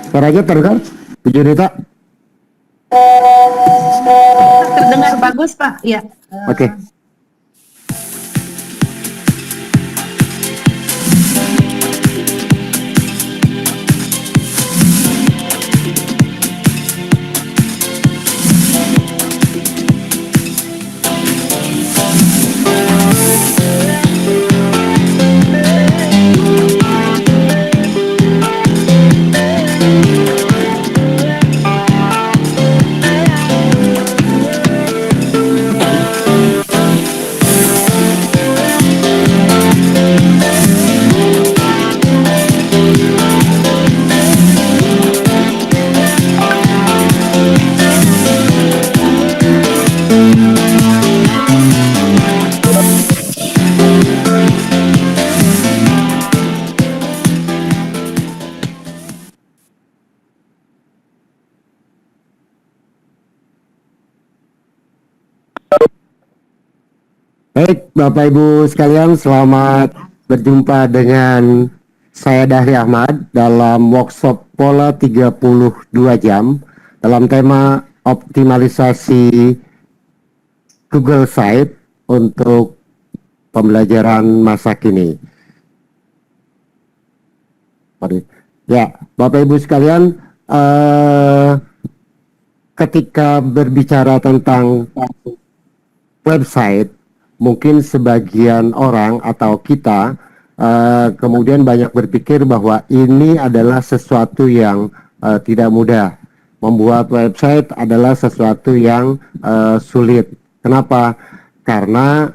Suaranya terdengar, Bu Junita? Terdengar bagus, Pak. Ya. Oke. Baik, Bapak Ibu sekalian, selamat berjumpa dengan saya Dahri Ahmad dalam workshop Pola 32 jam dalam tema optimalisasi Google Site untuk pembelajaran masa kini. Ya, Bapak Ibu sekalian, ketika berbicara tentang website, mungkin sebagian orang atau kita kemudian banyak berpikir bahwa ini adalah sesuatu yang tidak mudah. Membuat website adalah sesuatu yang sulit. Kenapa? Karena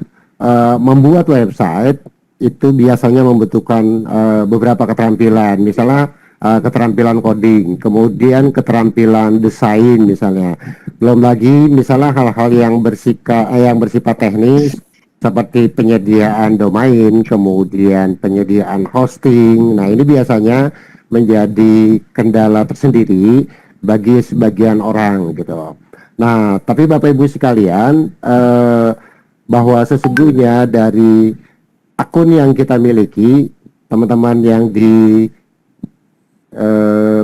membuat website itu biasanya membutuhkan beberapa keterampilan. Misalnya keterampilan coding, kemudian keterampilan desain misalnya. Belum lagi misalnya hal-hal yang bersifat teknis seperti penyediaan domain, kemudian penyediaan hosting. Nah, ini biasanya menjadi kendala tersendiri bagi sebagian orang gitu. Nah, tapi Bapak Ibu sekalian, bahwa sesungguhnya dari akun yang kita miliki, teman-teman yang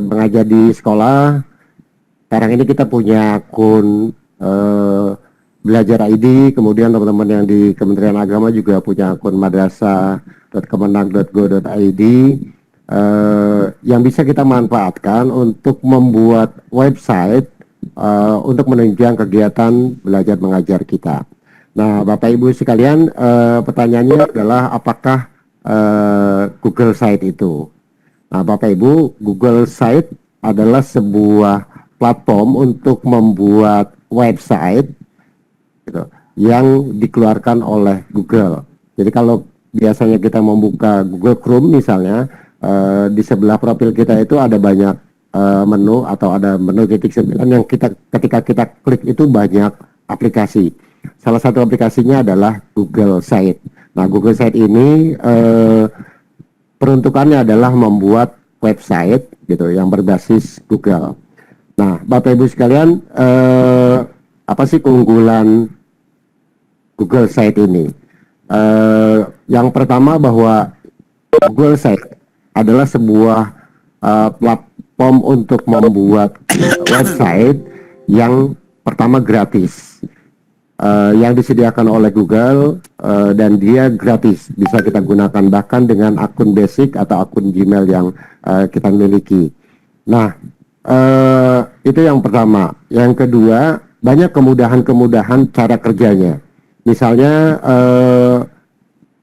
mengajar di sekolah, sekarang ini kita punya akun Belajar ID, kemudian teman-teman yang di Kementerian Agama juga punya akun madrasah.kemenag.go.id yang bisa kita manfaatkan untuk membuat website untuk menunjang kegiatan belajar mengajar kita. Nah, Bapak Ibu sekalian, pertanyaannya adalah apakah Google Site itu? Nah, Bapak Ibu, Google Site adalah sebuah platform untuk membuat website gitu, yang dikeluarkan oleh Google. Jadi kalau biasanya kita membuka Google Chrome misalnya, di sebelah profil kita itu ada banyak menu atau ada menu titik 9 yang ketika kita klik itu banyak aplikasi. Salah satu aplikasinya adalah Google Site. Nah, Google Site ini peruntukannya adalah membuat website gitu yang berbasis Google. Nah, Bapak Ibu sekalian, apa sih keunggulan Google Site ini? Yang pertama bahwa Google Site adalah sebuah platform untuk membuat website yang pertama gratis, yang disediakan oleh Google, dan dia gratis, bisa kita gunakan bahkan dengan akun basic atau akun Gmail yang kita miliki. Nah, itu yang pertama. Yang kedua, banyak kemudahan-kemudahan cara kerjanya. Misalnya,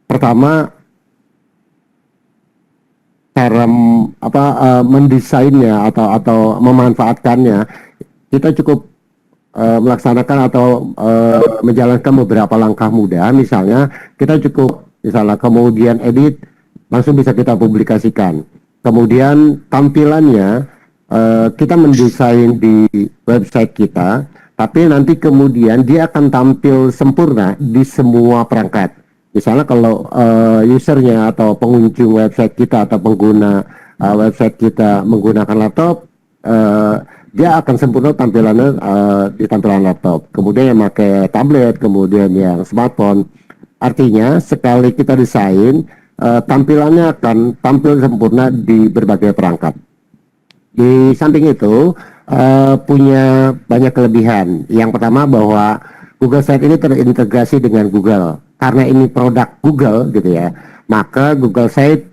pertama, cara mendesainnya atau memanfaatkannya, kita cukup melaksanakan atau menjalankan beberapa langkah mudah. Misalnya, kita cukup kemudian edit, langsung bisa kita publikasikan. Kemudian tampilannya kita mendesain di website kita, tapi nanti kemudian dia akan tampil sempurna di semua perangkat. Misalnya kalau usernya atau pengunjung website kita atau pengguna website kita menggunakan laptop, dia akan sempurna tampilannya di tampilan laptop. Kemudian yang pakai tablet, kemudian yang smartphone. Artinya sekali kita desain, tampilannya akan tampil sempurna di berbagai perangkat. Di samping itu punya banyak kelebihan. Yang pertama bahwa Google Site ini terintegrasi dengan Google. Karena ini produk Google gitu ya, maka Google Site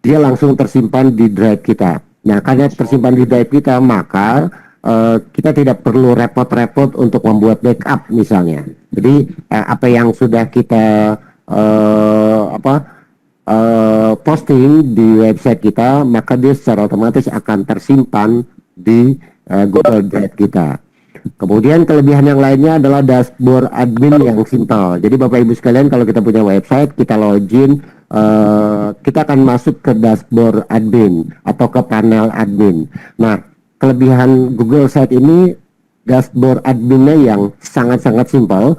dia langsung tersimpan di drive kita. Nah, karena tersimpan di drive kita, maka kita tidak perlu repot-repot untuk membuat backup misalnya. Jadi apa yang sudah kita posting di website kita, maka dia secara otomatis akan tersimpan di Google Drive kita. Kemudian kelebihan yang lainnya adalah dashboard admin yang simpel. Jadi Bapak Ibu sekalian, kalau kita punya website, kita login, kita akan masuk ke dashboard admin atau ke panel admin. Nah, kelebihan Google Site ini dashboard adminnya yang sangat-sangat simpel,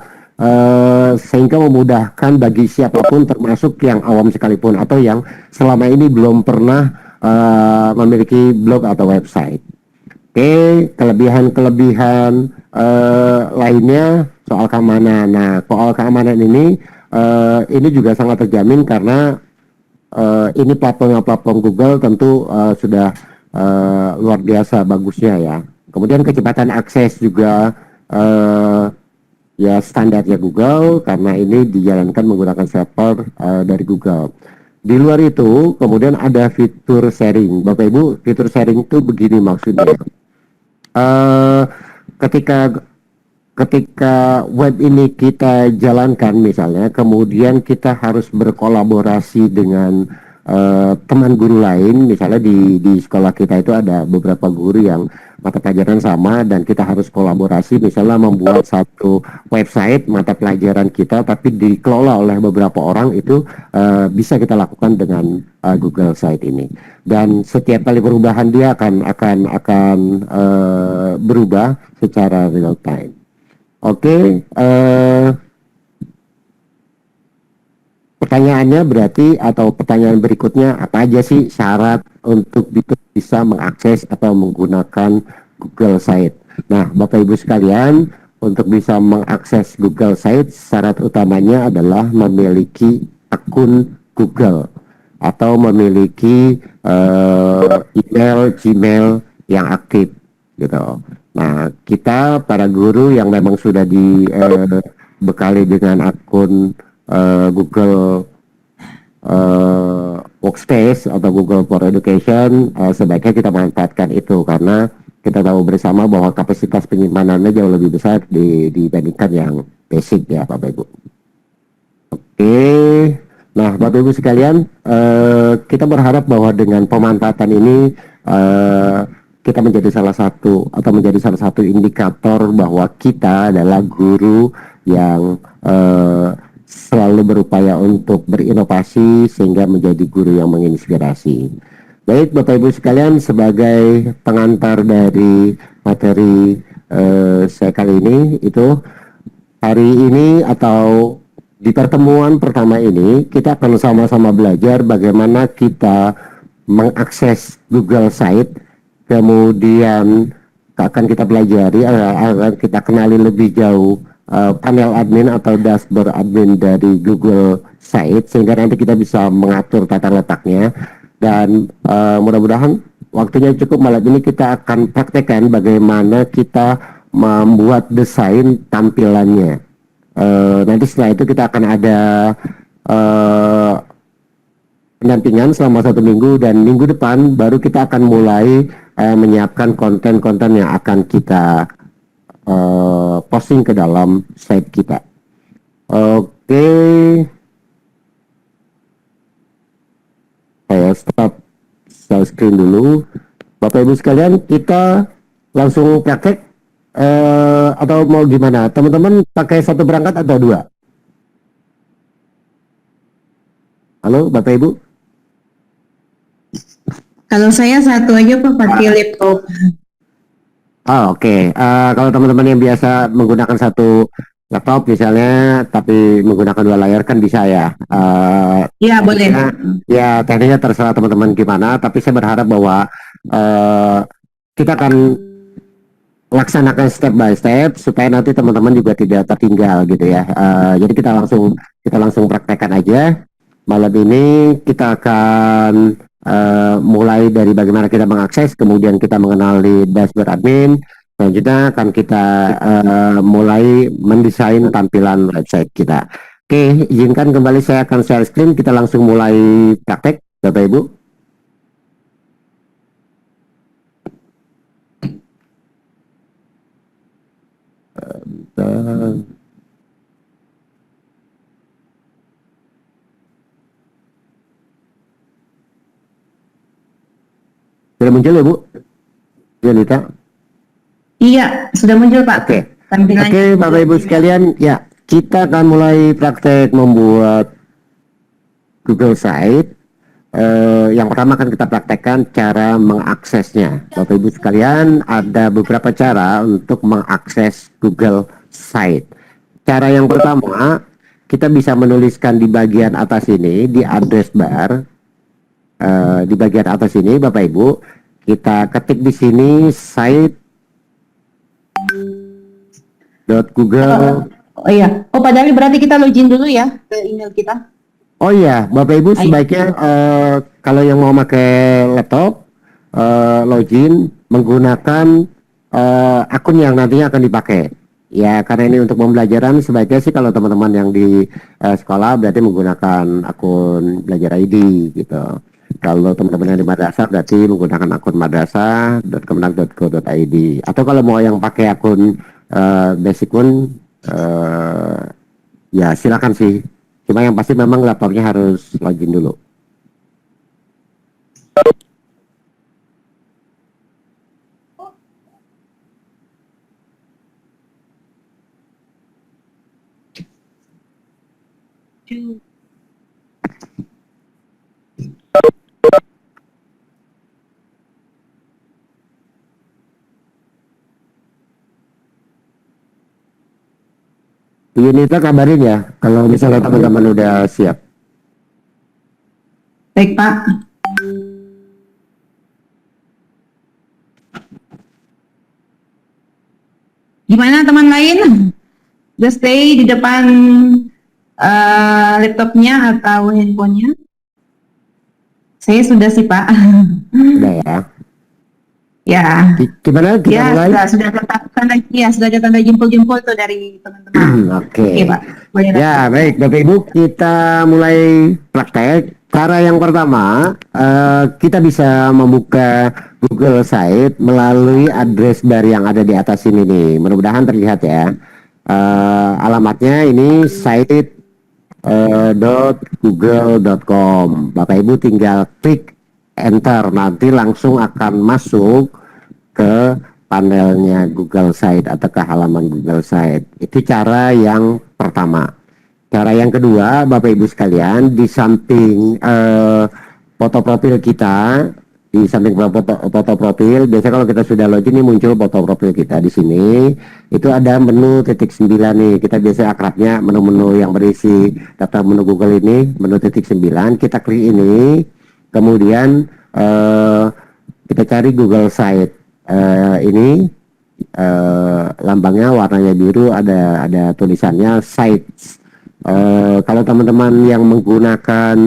sehingga memudahkan bagi siapapun, termasuk yang awam sekalipun atau yang selama ini belum pernah memiliki blog atau website. Oke, kelebihan-kelebihan lainnya soal keamanan. Nah, soal keamanan ini juga sangat terjamin karena ini platform Google tentu sudah luar biasa bagusnya ya. Kemudian kecepatan akses juga ya standarnya Google karena ini dijalankan menggunakan server dari Google. Di luar itu, kemudian ada fitur sharing. Bapak Ibu, fitur sharing itu begini maksudnya. Ketika web ini kita jalankan misalnya, kemudian kita harus berkolaborasi dengan teman guru lain, misalnya di sekolah kita itu ada beberapa guru yang mata pelajaran sama dan kita harus kolaborasi, misalnya membuat satu website mata pelajaran kita tapi dikelola oleh beberapa orang, itu bisa kita lakukan dengan Google Site ini. Dan setiap kali perubahan dia akan berubah secara real time. Oke, pertanyaannya berarti atau pertanyaan berikutnya, apa aja sih syarat untuk bisa mengakses atau menggunakan Google Site? Nah, Bapak Ibu sekalian, untuk bisa mengakses Google Site, syarat utamanya adalah memiliki akun Google atau memiliki email Gmail yang aktif gitu. Nah, kita para guru yang memang sudah dibekali dengan akun Google Workspace atau Google for Education, sebaiknya kita manfaatkan itu karena kita tahu bersama bahwa kapasitas penyimpanannya jauh lebih besar dibandingkan yang basic ya Bapak Ibu. Oke, nah Bapak Ibu sekalian, kita berharap bahwa dengan pemanfaatan ini kita menjadi salah satu indikator bahwa kita adalah guru yang selalu berupaya untuk berinovasi sehingga menjadi guru yang menginspirasi. Baik Bapak Ibu sekalian, sebagai pengantar dari materi saya kali ini, itu hari ini atau di pertemuan pertama ini kita akan sama-sama belajar bagaimana kita mengakses Google Site, kemudian akan kita pelajari, akan kita kenali lebih jauh panel admin atau dashboard admin dari Google Site sehingga nanti kita bisa mengatur tata letaknya. Dan mudah-mudahan waktunya cukup, malam ini kita akan praktekkan bagaimana kita membuat desain tampilannya. Nanti setelah itu kita akan ada pendampingan selama 1 minggu, dan minggu depan baru kita akan mulai menyiapkan konten-konten yang akan kita posting ke dalam site kita. Oke, saya stop share screen dulu. Bapak Ibu sekalian, kita langsung praktek atau mau gimana? Teman-teman pakai satu perangkat atau 2? Halo Bapak Ibu? Kalau saya satu aja Pak, pakai laptop. Oke. Kalau teman-teman yang biasa menggunakan satu laptop misalnya, tapi menggunakan 2 layar kan bisa ya. Ya boleh. Ya tekniknya terserah teman-teman gimana, tapi saya berharap bahwa kita akan laksanakan step by step supaya nanti teman-teman juga tidak tertinggal gitu ya. Jadi kita langsung praktekkan aja. Malam ini kita akan mulai dari bagaimana kita mengakses, kemudian kita mengenali dashboard admin. Selanjutnya akan kita mulai mendesain tampilan website kita. Oke, izinkan kembali saya akan share screen. Kita langsung mulai praktek, Bapak Ibu. Sudah muncul ya, Bu? Yanita? Iya, sudah muncul Pak. Oke. Tampilannya. Oke, Bapak Ibu sekalian, ya, kita akan mulai praktek membuat Google Site. Yang pertama akan kita praktekkan cara mengaksesnya. Bapak Ibu sekalian, ada beberapa cara untuk mengakses Google Site. Cara yang pertama, kita bisa menuliskan di bagian atas ini, di address bar, di bagian atas ini, Bapak Ibu, kita ketik di sini site.google. Oh iya. Oh padahal berarti kita login dulu ya ke email kita. Oh iya, Bapak Ibu sebaiknya kalau yang mau pakai laptop, login menggunakan akun yang nantinya akan dipakai. Ya, karena ini untuk pembelajaran sebaiknya sih kalau teman-teman yang di sekolah berarti menggunakan akun belajar ID gitu. Kalau teman-teman yang di madrasah berarti menggunakan akun madrasah.kemenang.go.id. Atau kalau mau yang pakai akun basic pun ya silakan sih. Cuma yang pasti memang laptopnya harus login dulu. Unita kabarin ya kalau misalnya teman-teman udah siap. Baik Pak. Gimana teman lain? Udah stay di depan laptopnya atau handphonenya? Saya sudah sih Pak. Udah ya. Ya. Gimana kita Ya, mulai? sudah ada tanda jempol-jempol tuh dari teman-teman. Oke. Oke, Pak. Boleh Ya, baik Bapak Ibu, kita mulai praktek. Cara yang pertama, kita bisa membuka Google Site melalui address bar yang ada di atas ini nih. Mudah-mudahan terlihat ya. Alamatnya ini site.google.com. Bapak Ibu tinggal klik enter, nanti langsung akan masuk ke panelnya Google Site atau ke halaman Google Site. Itu cara yang pertama. Cara yang kedua, Bapak Ibu sekalian, di samping foto profil kita, di samping foto profil, biasanya kalau kita sudah login ini muncul foto profil kita di sini. Itu ada menu titik 9 nih. Kita biasa akrabnya menu-menu yang berisi daftar menu Google ini, menu titik 9. Kita klik ini, kemudian kita cari Google Site. Ini lambangnya warnanya biru, ada tulisannya sites. Kalau teman-teman yang menggunakan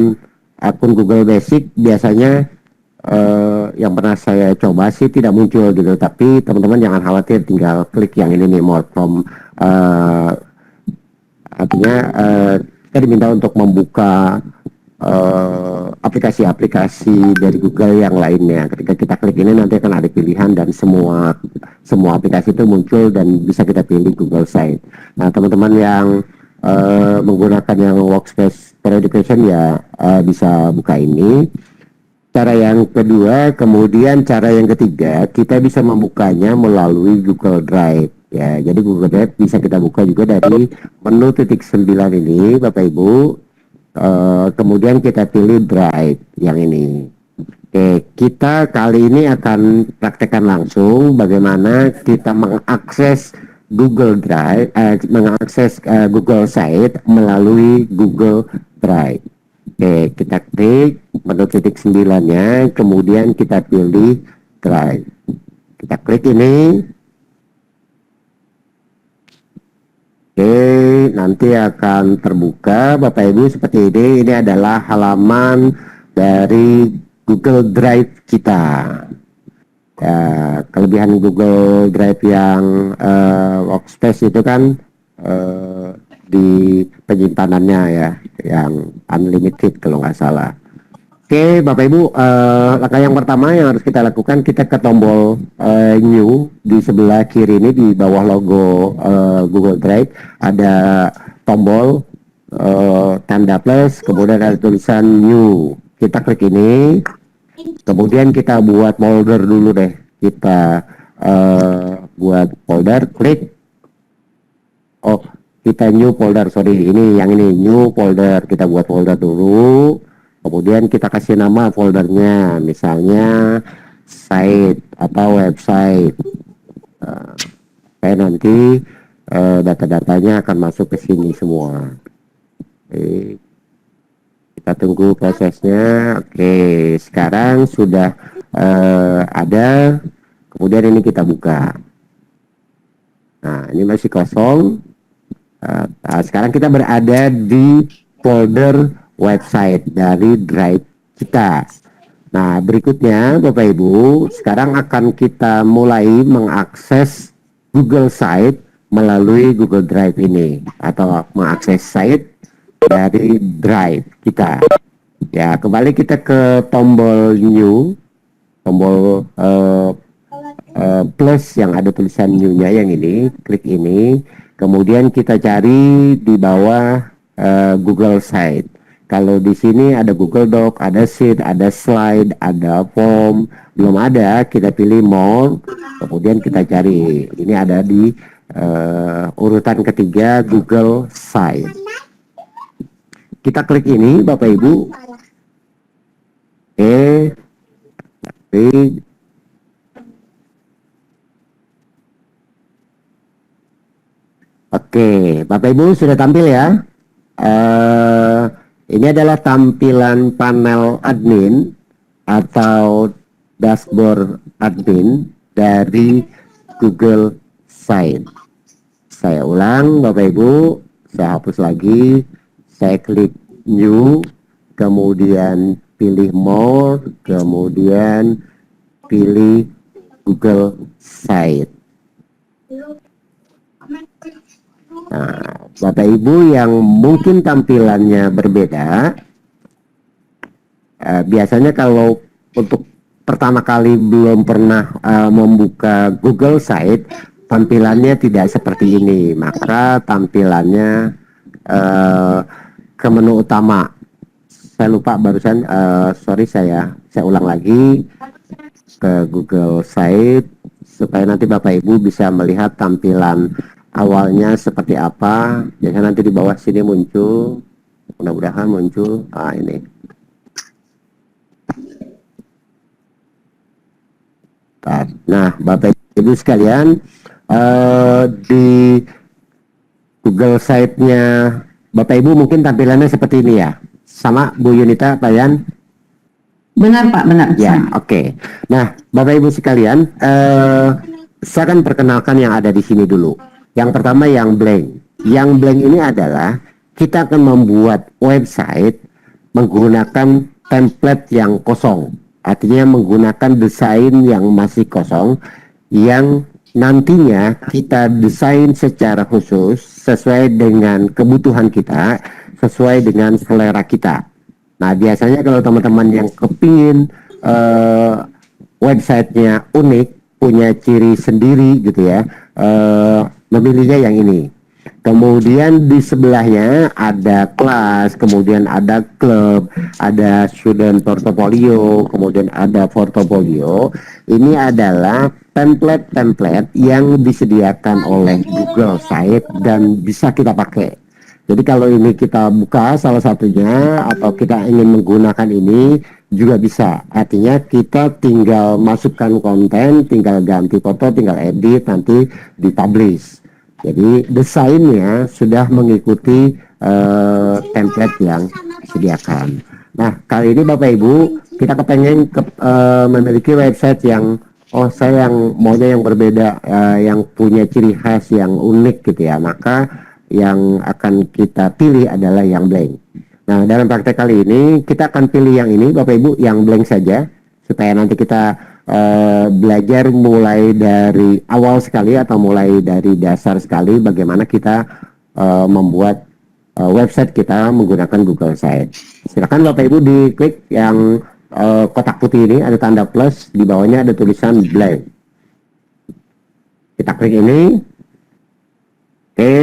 akun Google Basic biasanya yang pernah saya coba sih tidak muncul gitu, tapi teman-teman jangan khawatir, tinggal klik yang ini nih, more from, artinya kita diminta untuk membuka aplikasi-aplikasi dari Google yang lainnya. Ketika kita klik ini nanti akan ada pilihan dan semua aplikasi itu muncul dan bisa kita pilih Google Site. Nah, teman-teman yang menggunakan yang workspace for education ya bisa buka ini. Cara yang kedua, kemudian cara yang ketiga, kita bisa membukanya melalui Google Drive. Ya, jadi Google Drive bisa kita buka juga dari menu titik 9 ini, Bapak Ibu. Kemudian kita pilih Drive yang ini. Oke, kita kali ini akan praktekkan langsung bagaimana kita mengakses Google Drive, mengakses Google Site melalui Google Drive. Oke, kita klik menu titik 9-nya, kemudian kita pilih Drive. Kita klik ini. Oke, nanti akan terbuka Bapak Ibu seperti ini. Ini adalah halaman dari Google Drive kita. Kelebihan Google Drive yang workspace itu kan di penyimpanannya ya, yang unlimited kalau nggak salah. Oke, Bapak Ibu, langkah yang pertama yang harus kita lakukan, kita ke tombol New di sebelah kiri ini di bawah logo Google Drive ada tombol tanda plus, kemudian ada tulisan New. Kita klik ini, kemudian kita buat folder dulu deh. Kita buat folder, klik. Oh, kita new folder, sorry, ini yang ini new folder. Kita buat folder dulu. Kemudian kita kasih nama foldernya, misalnya site atau website. Kayak nanti data-datanya akan masuk ke sini semua. Oke. Kita tunggu prosesnya. Oke, sekarang sudah ada. Kemudian ini kita buka. Nah, ini masih kosong. Sekarang kita berada di folder website dari drive kita. Nah, berikutnya Bapak Ibu, sekarang akan kita mulai mengakses Google Site melalui Google Drive ini, atau mengakses site dari drive kita. Ya, kembali kita ke tombol new, tombol plus yang ada tulisan new-nya yang ini, klik ini. Kemudian kita cari di bawah Google Site. Kalau di sini ada Google Doc, ada Sheet, ada Slide, ada Form. Belum ada, kita pilih More. Kemudian kita cari. Ini ada di urutan ketiga Google Site. Kita klik ini, Bapak Ibu. Oke, Bapak Ibu sudah tampil ya. Ini adalah tampilan panel admin atau dashboard admin dari Google Site. Saya ulang, Bapak Ibu, saya hapus lagi, saya klik new, kemudian pilih more, kemudian pilih Google Site. Nah, Bapak Ibu yang mungkin tampilannya berbeda, biasanya kalau untuk pertama kali belum pernah membuka Google Site, tampilannya tidak seperti ini. Maka tampilannya ke menu utama. Saya lupa barusan, sorry saya ulang lagi ke Google Site supaya nanti Bapak Ibu bisa melihat tampilan awalnya seperti apa. Biasanya nanti di bawah sini muncul, mudah-mudahan muncul. Ini. Nah, Bapak Ibu sekalian, di Google Site-nya Bapak Ibu mungkin tampilannya seperti ini ya. Sama Bu Yunita, Pak Yan? Benar Pak, benar. Ya, oke. Nah, Bapak Ibu sekalian, saya akan perkenalkan yang ada di sini dulu. Yang pertama yang blank. Yang blank ini adalah kita akan membuat website menggunakan template yang kosong. Artinya menggunakan desain yang masih kosong, yang nantinya kita desain secara khusus sesuai dengan kebutuhan kita, sesuai dengan selera kita. Nah, biasanya kalau teman-teman yang kepingin websitenya unik, punya ciri sendiri gitu ya, memilihnya yang ini. Kemudian di sebelahnya ada kelas, kemudian ada klub, ada student portfolio, kemudian ada portfolio. Ini adalah template-template yang disediakan oleh Google Site dan bisa kita pakai. Jadi kalau ini kita buka salah satunya atau kita ingin menggunakan ini juga bisa. Artinya kita tinggal masukkan konten, tinggal ganti foto, tinggal edit, nanti dipublish. Jadi desainnya sudah mengikuti template yang disediakan. Nah, kali ini Bapak Ibu kita kepengen memiliki website yang saya yang maunya yang berbeda, yang punya ciri khas yang unik gitu ya. Maka yang akan kita pilih adalah yang blank. Nah, dalam praktek kali ini kita akan pilih yang ini, Bapak Ibu, yang blank saja, supaya nanti kita belajar mulai dari awal sekali atau mulai dari dasar sekali bagaimana kita membuat website kita menggunakan Google Sites. Silakan Bapak Ibu diklik yang kotak putih ini, ada tanda plus, di bawahnya ada tulisan blank. Kita klik ini. Oke,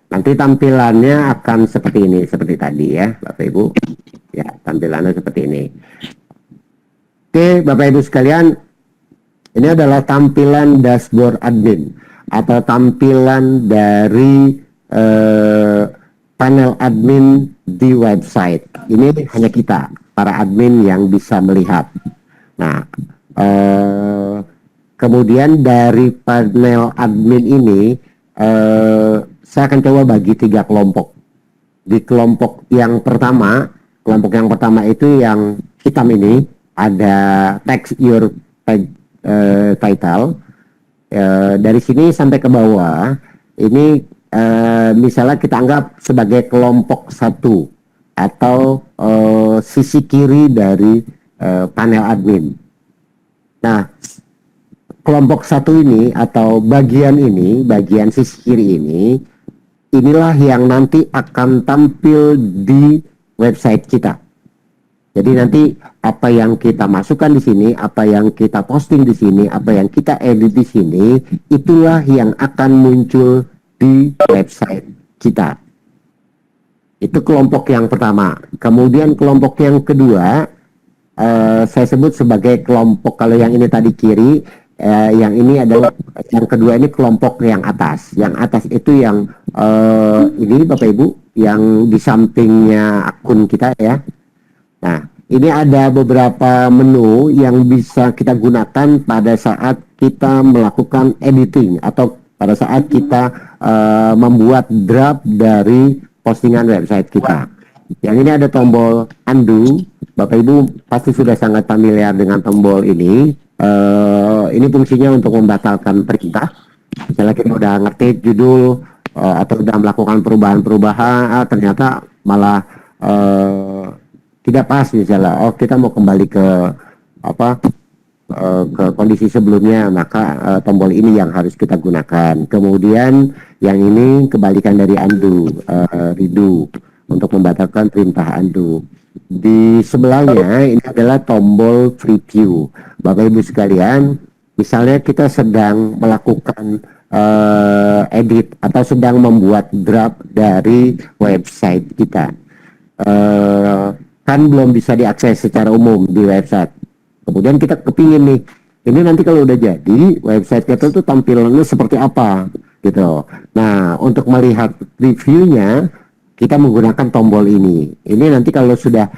nanti tampilannya akan seperti ini, seperti tadi ya, Bapak Ibu. Ya, tampilannya seperti ini. Oke, Bapak Ibu sekalian, ini adalah tampilan dashboard admin atau tampilan dari panel admin di website. Ini hanya kita, para admin yang bisa melihat. Nah, kemudian dari panel admin ini, saya akan coba bagi 3 kelompok. Di kelompok yang pertama itu yang hitam ini, ada text your title. Dari sini sampai ke bawah, ini misalnya kita anggap sebagai kelompok 1 atau sisi kiri dari panel admin. Nah, kelompok 1 ini atau bagian ini, bagian sisi kiri ini, inilah yang nanti akan tampil di website kita. Jadi nanti apa yang kita masukkan di sini, apa yang kita posting di sini, apa yang kita edit di sini, itulah yang akan muncul di website kita. Itu kelompok yang pertama. Kemudian kelompok yang kedua, saya sebut sebagai kelompok, kalau yang ini tadi kiri, yang ini adalah, yang kedua ini kelompok yang atas. Yang atas itu yang ini Bapak Ibu, yang di sampingnya akun kita ya. Nah, ini ada beberapa menu yang bisa kita gunakan pada saat kita melakukan editing atau pada saat kita membuat draft dari postingan website kita. Yang ini ada tombol undo. Bapak Ibu pasti sudah sangat familiar dengan tombol ini. Ini fungsinya untuk membatalkan perintah. Misalnya kita udah ngetik judul atau udah melakukan perubahan-perubahan, ternyata malah tidak pas misalnya. Oh, kita mau kembali ke ke kondisi sebelumnya, maka tombol ini yang harus kita gunakan. Kemudian yang ini kebalikan dari undo, redo, untuk membatalkan perintah undo. Di sebelahnya ini adalah tombol preview. Bapak Ibu sekalian, misalnya kita sedang melakukan edit atau sedang membuat draft dari website kita, kan belum bisa diakses secara umum di website. Kemudian kita kepingin nih, ini nanti kalau udah jadi website kita tuh tampilannya seperti apa gitu. Nah, untuk melihat reviewnya kita menggunakan tombol ini. Ini nanti kalau sudah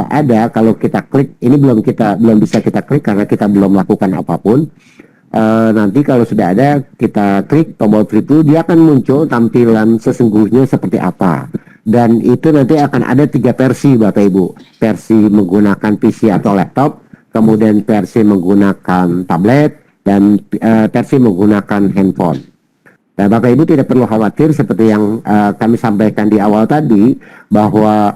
ada, kalau kita klik, ini belum bisa kita klik karena kita belum melakukan apapun. Nanti kalau sudah ada, kita klik tombol preview, dia akan muncul tampilan sesungguhnya seperti apa. Dan itu nanti akan ada 3 versi Bapak Ibu. Versi menggunakan PC atau laptop, kemudian versi menggunakan tablet, dan versi menggunakan handphone. Nah, Bapak Ibu tidak perlu khawatir seperti yang kami sampaikan di awal tadi, bahwa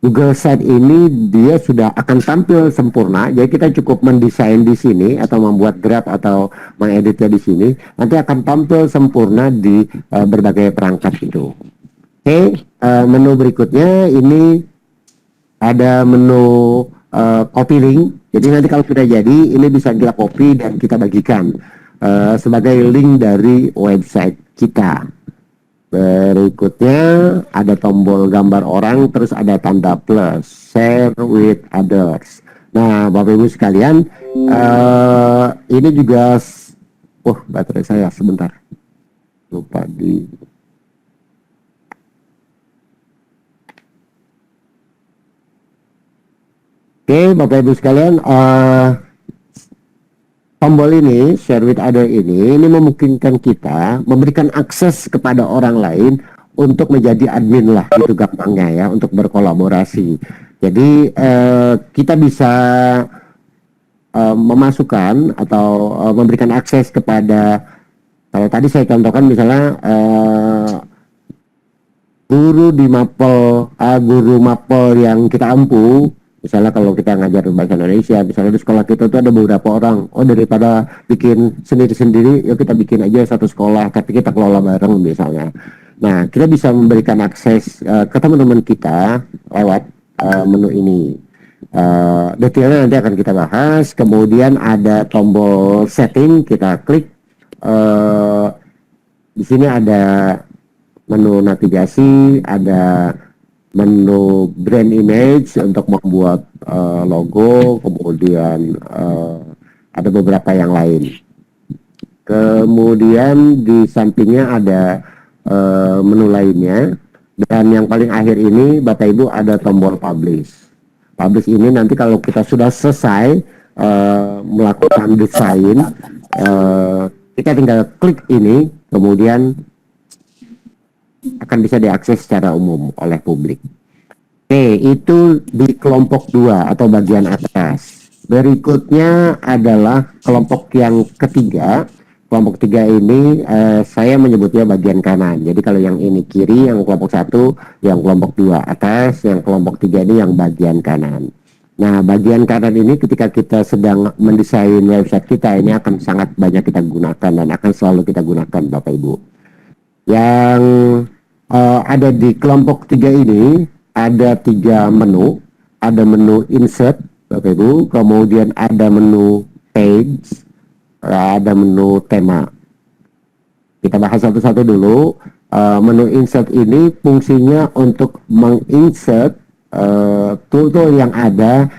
Google Site ini dia sudah akan tampil sempurna. Jadi kita cukup mendesain di sini atau membuat draft atau mengeditnya di sini, nanti akan tampil sempurna di berbagai perangkat itu. Oke, menu berikutnya ini ada menu copy link. Jadi nanti kalau sudah jadi, ini bisa kita copy dan kita bagikan sebagai link dari website kita. Berikutnya ada tombol gambar orang, terus ada tanda plus, share with others. Nah, Bapak Ibu sekalian, ini juga, baterai saya sebentar, lupa di. Oke, Bapak Ibu sekalian, tombol ini, share with other ini memungkinkan kita memberikan akses kepada orang lain untuk menjadi admin lah, itu gampangnya ya, untuk berkolaborasi. Jadi kita bisa memasukkan atau memberikan akses kepada, kalau tadi saya contohkan misalnya guru di mapel, guru mapel yang kita ampu, misalnya kalau kita ngajar bahasa Indonesia, misalnya di sekolah kita tuh ada beberapa orang, oh daripada bikin sendiri-sendiri, yuk kita bikin aja satu sekolah, tapi kita kelola bareng misalnya. Nah, kita bisa memberikan akses ke teman-teman kita lewat menu ini. Detailnya nanti akan kita bahas. Kemudian ada tombol setting, kita klik. Di sini ada menu navigasi, ada menu brand image untuk membuat logo, kemudian ada beberapa yang lain. Kemudian di sampingnya ada menu lainnya, dan yang paling akhir ini Bapak Ibu ada tombol publish. Publish ini nanti kalau kita sudah selesai melakukan desain, kita tinggal klik ini, kemudian akan bisa diakses secara umum oleh publik. Oke, itu di kelompok 2 atau bagian atas. Berikutnya adalah kelompok yang ketiga. Kelompok 3 ini saya menyebutnya bagian kanan. Jadi kalau yang ini kiri, yang kelompok 1, yang kelompok 2 atas, yang kelompok 3 ini yang bagian kanan. Nah, bagian kanan ini ketika kita sedang mendesain website kita, ini akan sangat banyak kita gunakan dan akan selalu kita gunakan Bapak Ibu. Yang ada di kelompok 3 ini ada 3 menu. Ada menu insert Bapak Ibu, kemudian ada menu page, ada menu tema. Kita bahas satu-satu dulu. Menu insert ini fungsinya untuk menginsert tool-tool yang ada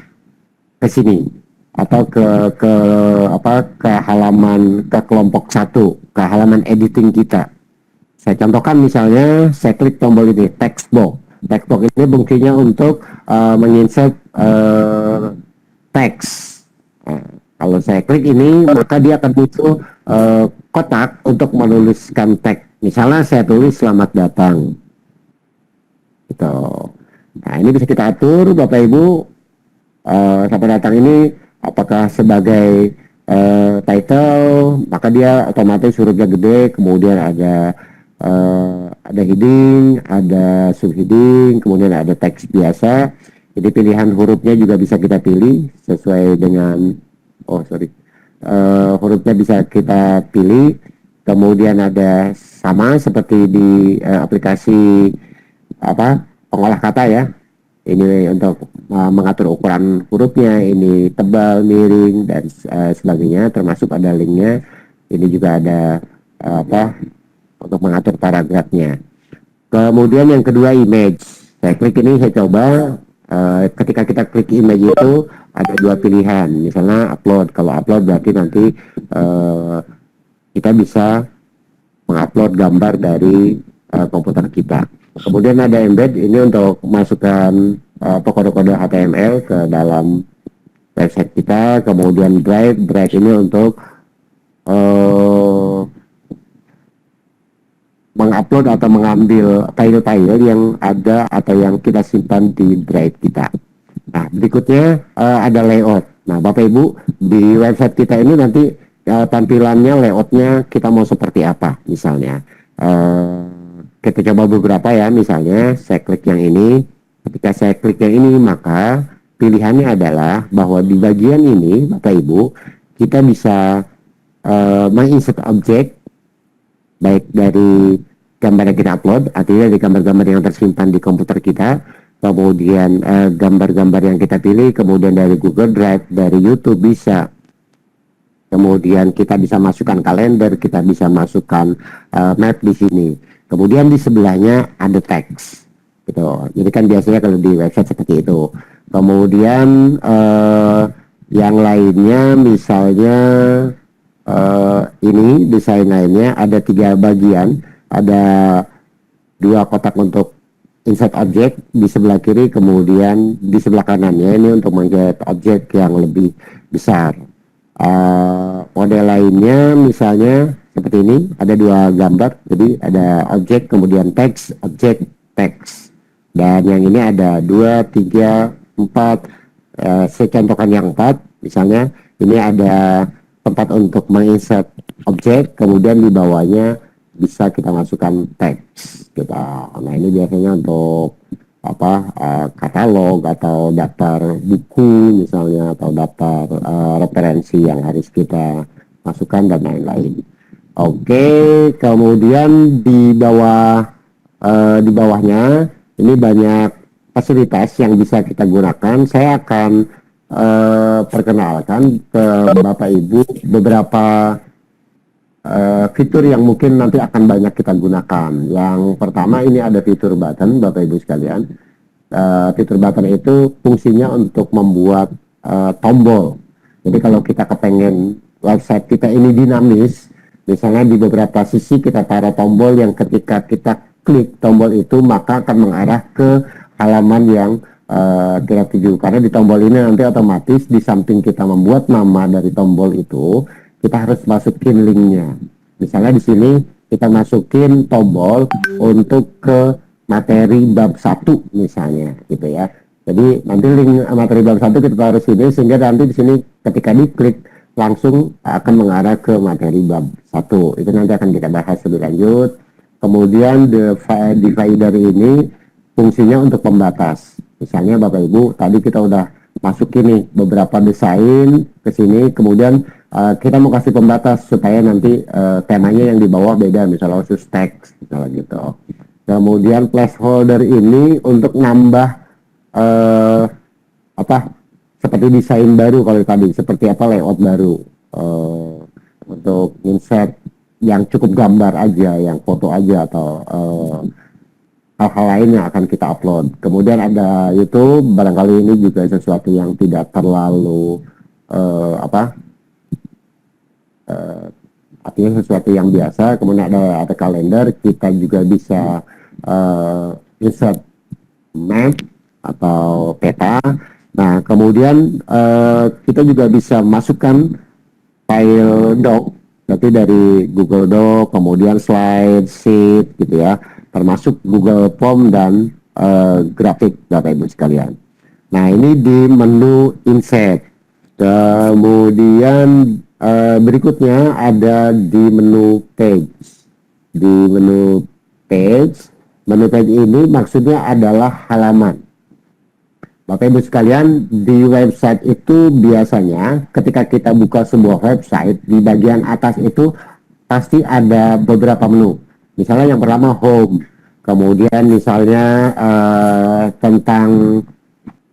ke sini atau ke halaman, ke kelompok 1, ke halaman editing kita. Saya contohkan misalnya, saya klik tombol ini, text box. Text box ini fungsinya untuk menginsert teks. Kalau saya klik ini, maka dia akan muncul kotak untuk menuliskan teks. Misalnya saya tulis selamat datang. Gitu. Nah, ini bisa kita atur Bapak Ibu. Selamat datang ini apakah sebagai title, maka dia otomatis hurufnya gede, kemudian ada heading, ada subheading, kemudian ada teks biasa. Jadi pilihan hurufnya juga bisa kita pilih sesuai dengan hurufnya bisa kita pilih. Kemudian ada sama seperti di aplikasi pengolah kata ya. Ini untuk mengatur ukuran hurufnya, ini tebal, miring, dan sebagainya, termasuk ada linknya. Ini juga ada untuk mengatur paragrafnya. Kemudian yang kedua, image. Saya klik ini, saya coba. Ketika kita klik image itu ada 2 pilihan. Misalnya upload. Kalau upload berarti nanti kita bisa mengupload gambar dari komputer kita. Kemudian ada embed, ini untuk masukkan kode-kode HTML ke dalam website kita. Kemudian drag ini untuk mengupload atau mengambil file-file yang ada atau yang kita simpan di drive kita. Nah, berikutnya ada layout. Nah, Bapak Ibu, di website kita ini nanti tampilannya, layoutnya kita mau seperti apa misalnya. Kita coba beberapa ya, misalnya saya klik yang ini. Ketika saya klik yang ini, maka pilihannya adalah bahwa di bagian ini Bapak Ibu, kita bisa menginsert objek baik dari gambar yang kita upload, artinya dari gambar-gambar yang tersimpan di komputer kita, kemudian gambar-gambar yang kita pilih, kemudian dari Google Drive, dari YouTube bisa. Kemudian kita bisa masukkan kalender, kita bisa masukkan map di sini. Kemudian di sebelahnya ada teks, gitu. Jadi kan biasanya kalau di website seperti itu. Kemudian yang lainnya, misalnya ini desain lainnya ada 3 bagian, ada 2 kotak untuk insert objek di sebelah kiri, kemudian di sebelah kanannya ini untuk menginsert objek yang lebih besar. Model lainnya misalnya seperti ini, ada 2 gambar, jadi ada objek, kemudian teks, objek, teks. Dan yang ini ada 2, 3, 4, saya contohkan yang 4, misalnya ini ada tempat untuk menginsert objek, kemudian di bawahnya bisa kita masukkan teks kita. Nah ini biasanya untuk katalog atau daftar buku misalnya, atau daftar referensi yang harus kita masukkan dan lain-lain. Oke, kemudian di bawahnya ini banyak fasilitas yang bisa kita gunakan. Saya akan perkenalkan ke Bapak Ibu beberapa fitur yang mungkin nanti akan banyak kita gunakan. Yang pertama ini ada fitur button, Bapak Ibu sekalian. Fitur button itu fungsinya untuk membuat tombol. Jadi kalau kita kepengen website kita ini dinamis, misalnya di beberapa sisi kita taruh tombol yang ketika kita klik tombol itu maka akan mengarah ke halaman yang kita tuju. Karena di tombol ini nanti otomatis di samping kita membuat nama dari tombol itu, kita harus masukin linknya. Misalnya di sini kita masukin tombol untuk ke materi bab 1 misalnya gitu ya. Jadi nanti link materi bab 1 kita taruh sini sehingga nanti di sini ketika diklik langsung akan mengarah ke materi bab 1. Itu nanti akan kita bahas lebih lanjut. Kemudian divider ini fungsinya untuk pembatas. Misalnya Bapak Ibu tadi kita udah masukin nih beberapa desain ke sini, kemudian kita mau kasih pembatas supaya nanti temanya yang di bawah beda, misalnya khusus teks misalnya gitu. Kemudian placeholder ini untuk nambah seperti desain baru, kalau tadi seperti layout baru, untuk insert yang cukup gambar aja, yang foto aja, atau hal-hal lain yang akan kita upload. Kemudian ada YouTube, barangkali ini juga sesuatu yang tidak terlalu artinya sesuatu yang biasa. Kemudian ada kalender, kita juga bisa insert map atau peta. Nah kemudian kita juga bisa masukkan file doc, berarti dari Google Doc, kemudian slide, sheet gitu ya, termasuk Google Form dan grafik Bapak Ibu sekalian. Nah ini di menu insert. Kemudian berikutnya ada di menu page. Di menu page ini maksudnya adalah halaman. Bapak Ibu sekalian, di website itu biasanya ketika kita buka sebuah website, di bagian atas itu pasti ada beberapa menu. Misalnya yang pertama home, kemudian misalnya tentang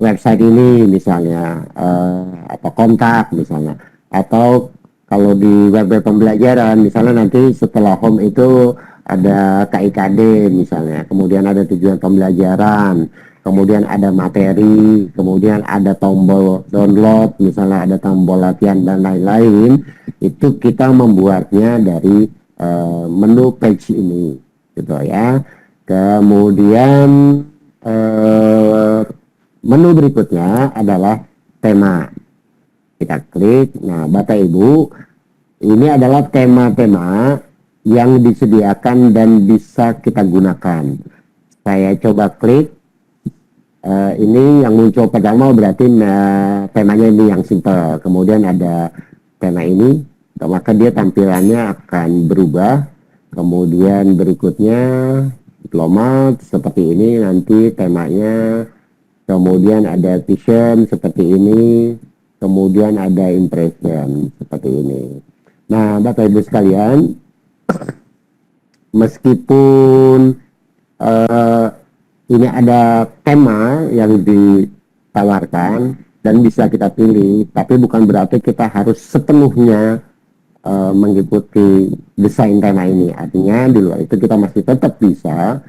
website ini misalnya kontak misalnya, atau kalau di web pembelajaran misalnya nanti setelah home itu ada KIKD misalnya, kemudian ada tujuan pembelajaran, kemudian ada materi, kemudian ada tombol download misalnya, ada tombol latihan dan lain-lain. Itu kita membuatnya dari menu page ini gitu ya. Kemudian menu berikutnya adalah tema. Kita klik. Nah Bapak Ibu, ini adalah tema-tema yang disediakan dan bisa kita gunakan. Saya coba klik. Ini yang muncul pertama berarti temanya ini yang simple. Kemudian ada tema ini, maka dia tampilannya akan berubah. Kemudian berikutnya diplomat seperti ini nanti temanya. Kemudian ada vision seperti ini. Kemudian ada impression seperti ini. Nah Bapak Ibu sekalian, meskipun ini ada tema yang ditawarkan dan bisa kita pilih, tapi bukan berarti kita harus sepenuhnya mengikuti desain tema ini. Artinya di luar itu kita masih tetap bisa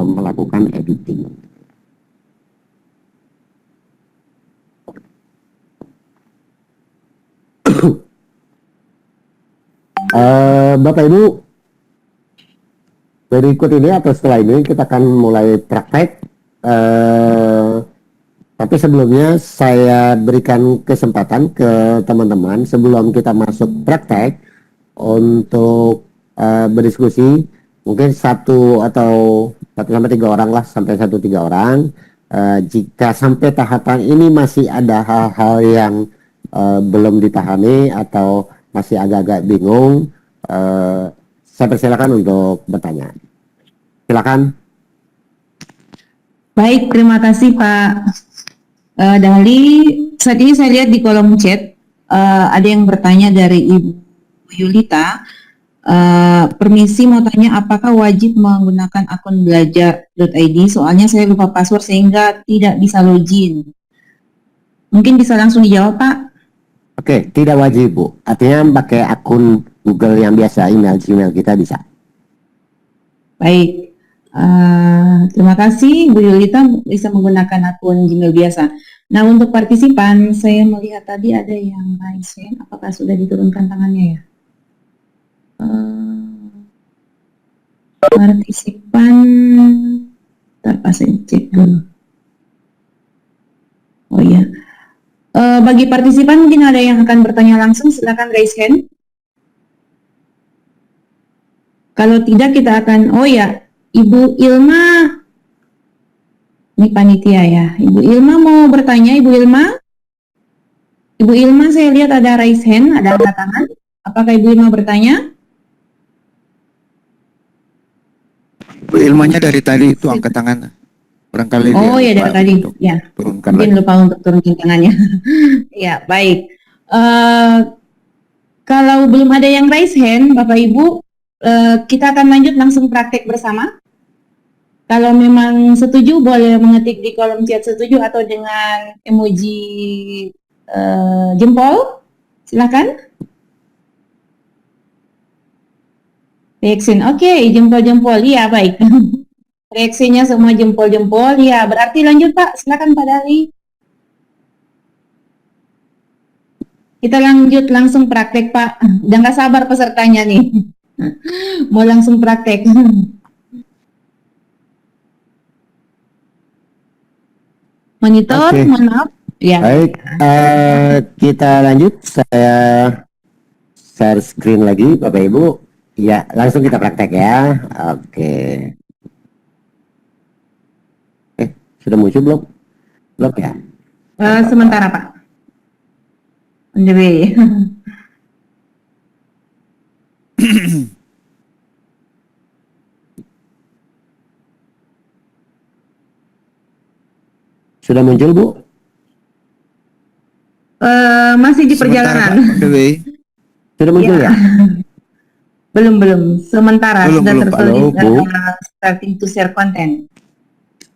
melakukan editing. Bapak Ibu, berikut ini atau setelah ini kita akan mulai praktek. Tapi sebelumnya saya berikan kesempatan ke teman-teman sebelum kita masuk praktek untuk berdiskusi. Mungkin 1 atau 1 sampai 3 orang lah, sampai 1-3 orang. Jika sampai tahapan ini masih ada hal-hal yang belum dipahami atau masih agak-agak bingung, Saya persilakan untuk bertanya. Silakan. Baik, terima kasih Pak Dahli. Saat ini saya lihat di kolom chat ada yang bertanya dari Ibu Yulita. Permisi mau tanya apakah wajib menggunakan akun belajar.id, soalnya saya lupa password sehingga tidak bisa login. Mungkin bisa langsung dijawab Pak. Oke, tidak wajib Bu. Artinya pakai akun Google yang biasa, email Gmail kita bisa. Baik, terima kasih Bu Yulita bisa menggunakan akun Gmail biasa. Nah, untuk partisipan, saya melihat tadi ada yang raise hand. Apakah sudah diturunkan tangannya ya? Partisipan, ntar pas saya cek dulu. Oh iya. Bagi partisipan mungkin ada yang akan bertanya langsung, silakan raise hand. Kalau tidak kita akan, oh ya, Ibu Ilma, ini panitia ya. Ibu Ilma mau bertanya, Ibu Ilma? Ibu Ilma saya lihat ada raise hand, ada angkat tangan. Apakah Ibu Ilma bertanya? Bu Ilmanya dari tadi itu angkat tangan. Barangkali dia Oh ya lupa dari tadi, untuk ya. turunkan Mungkin lagi. lupa untuk turunkan tangannya. Ya, baik. Kalau belum ada yang raise hand, Bapak Ibu, kita akan lanjut langsung praktek bersama. Kalau memang setuju, boleh mengetik di kolom chat setuju atau dengan emoji jempol. Silakan. Reaction, oke, jempol-jempol, iya baik. Reaksinya semua jempol-jempol, ya berarti lanjut Pak, silakan Pak Dali. Kita lanjut langsung praktek Pak, udah nggak sabar pesertanya nih. Mau langsung praktek. Monitor, Oke. mohon maaf. Ya. Baik, kita lanjut. Saya share screen lagi, Bapak Ibu. Ya, langsung kita praktek ya. Oke. Sudah muncul belum? Belum ya? Sementara Pak. On the way. Sudah muncul, Bu? Masih di Sementara, perjalanan. Pak, on the way. Sudah muncul ya? Belum. Sementara Belum, sudah Pak. tertulis Halo, Bu. starting to share content.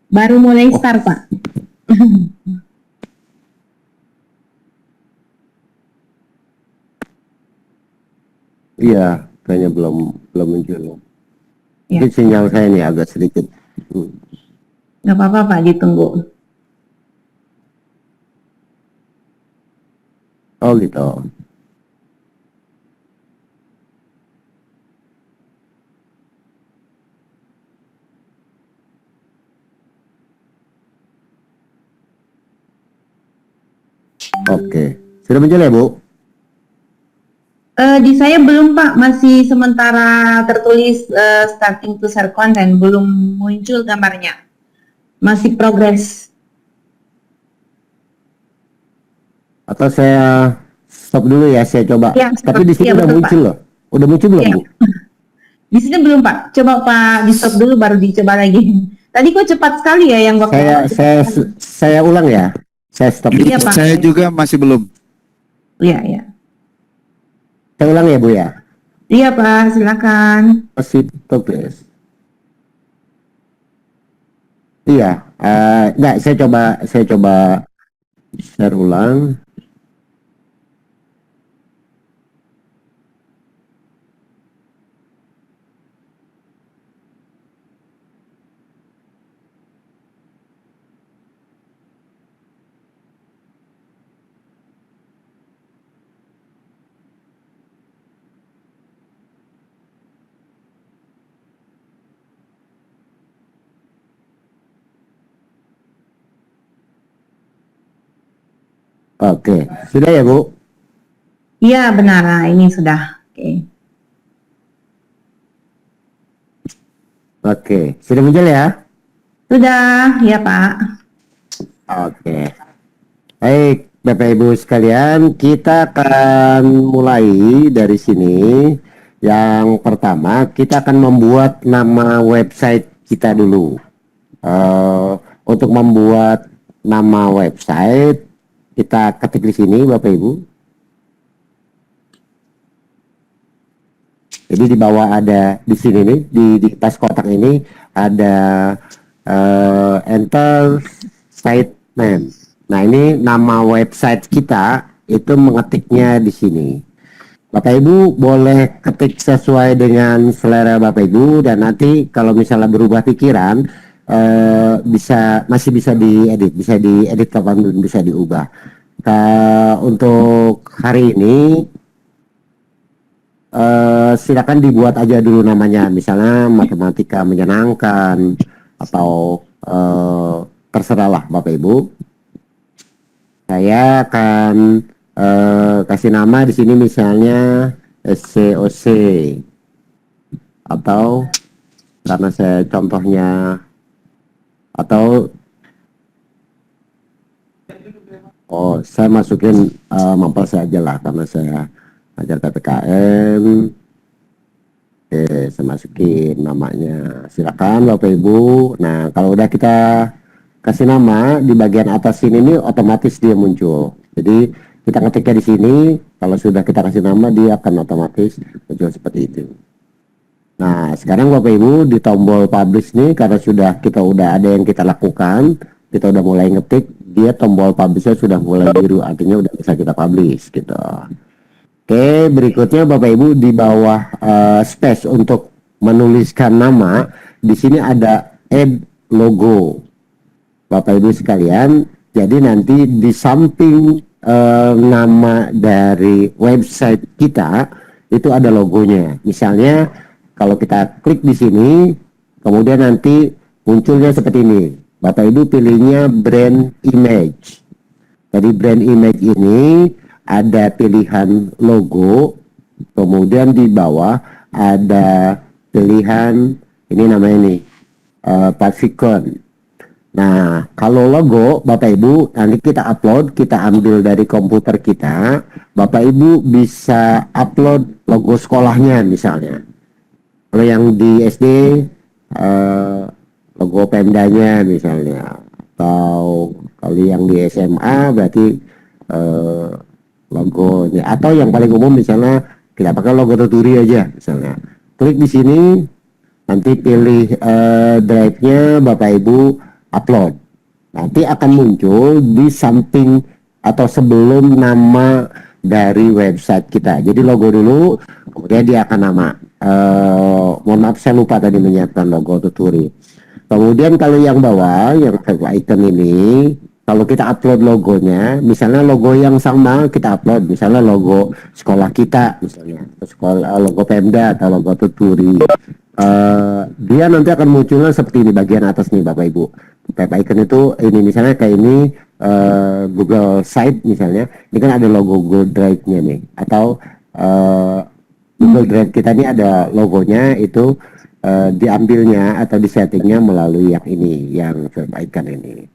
Baru mulai start Pak. Iya, kayaknya belum muncul. Ya. Mungkin sinyal saya ini agak sedikit. Nggak apa-apa Pak, ditunggu. Oh gitu. Oke, sudah muncul ya Bu? Di saya belum Pak, masih sementara tertulis starting to share content, belum muncul gambarnya. Masih progress. Atau saya stop dulu ya, saya coba. Ya, Tapi di sini ya, udah betul, muncul loh. Udah muncul belum Ya. Bu? Di sini belum Pak, coba Pak di stop dulu baru dicoba lagi. Tadi kok cepat sekali ya yang waktu. Saya ulang ya. Saya stop dulu. Iya, Pak. Saya juga masih belum. Iya. Saya ulang ya Bu ya. Iya Pak, silakan. Masih progress. Iya, enggak, saya coba share ulang. Oke, sudah ya Bu? Iya benar, nah, ini sudah. Oke. Oke, sudah muncul ya? Sudah, ya Pak. Oke. Baik, Bapak Ibu sekalian, kita akan mulai dari sini. Yang pertama, kita akan membuat nama website kita dulu. Untuk membuat nama website, kita ketik di sini, Bapak Ibu. Jadi di bawah ada di sini nih, di tas kotak ini ada enter site name. Nah, ini nama website kita itu mengetiknya di sini. Bapak Ibu boleh ketik sesuai dengan selera Bapak Ibu, dan nanti kalau misalnya berubah pikiran masih bisa diedit kapan bisa diubah. Untuk hari ini silakan dibuat aja dulu namanya, misalnya matematika menyenangkan atau terserahlah Bapak Ibu. Saya akan kasih nama di sini misalnya SCOC, atau karena saya contohnya, atau saya masukin mampel saja lah karena saya ajar PPKM. Saya masukin namanya, silakan Bapak Ibu. Nah, kalau udah kita kasih nama di bagian atas sini nih, otomatis dia muncul. Jadi kita ketiknya di sini, kalau sudah kita kasih nama dia akan otomatis muncul seperti itu. Nah, sekarang Bapak Ibu di tombol publish nih, karena kita udah ada yang kita lakukan, kita udah mulai ngetik, dia tombol publishnya sudah mulai biru, artinya udah bisa kita publish gitu. Oke, berikutnya Bapak Ibu di bawah space untuk menuliskan nama, di sini ada add logo. Bapak Ibu sekalian, jadi nanti di samping nama dari website kita itu ada logonya. Misalnya kalau kita klik di sini, kemudian nanti munculnya seperti ini. Bapak Ibu pilihnya brand image. Jadi brand image ini ada pilihan logo, kemudian di bawah ada pilihan ini namanya nih favicon. Nah, kalau logo Bapak Ibu nanti kita upload, kita ambil dari komputer kita, Bapak Ibu bisa upload logo sekolahnya misalnya. Kalau yang di SD logo Pemdanya misalnya, atau kalau yang di SMA berarti logonya, atau yang paling umum misalnya kita pakai logo Tuturi aja misalnya. Klik di sini, nanti pilih drive-nya Bapak Ibu, upload. Nanti akan muncul di samping atau sebelum nama dari website kita. Jadi logo dulu, kemudian dia akan nama. Mohon maaf saya lupa tadi menyiapkan logo Tuturi. Kemudian kalau yang bawah, yang icon ini, kalau kita upload logonya, misalnya logo yang sama kita upload, misalnya logo sekolah kita, misalnya logo Pemda atau logo Tuturi. Dia nanti akan munculnya seperti di bagian atas nih Bapak Ibu. Type icon itu ini misalnya kayak ini Google Site misalnya, ini kan ada logo Google Drive-nya nih, atau Google Drive kita ini ada logonya, itu diambilnya atau disettingnya melalui yang ini, yang type icon ini.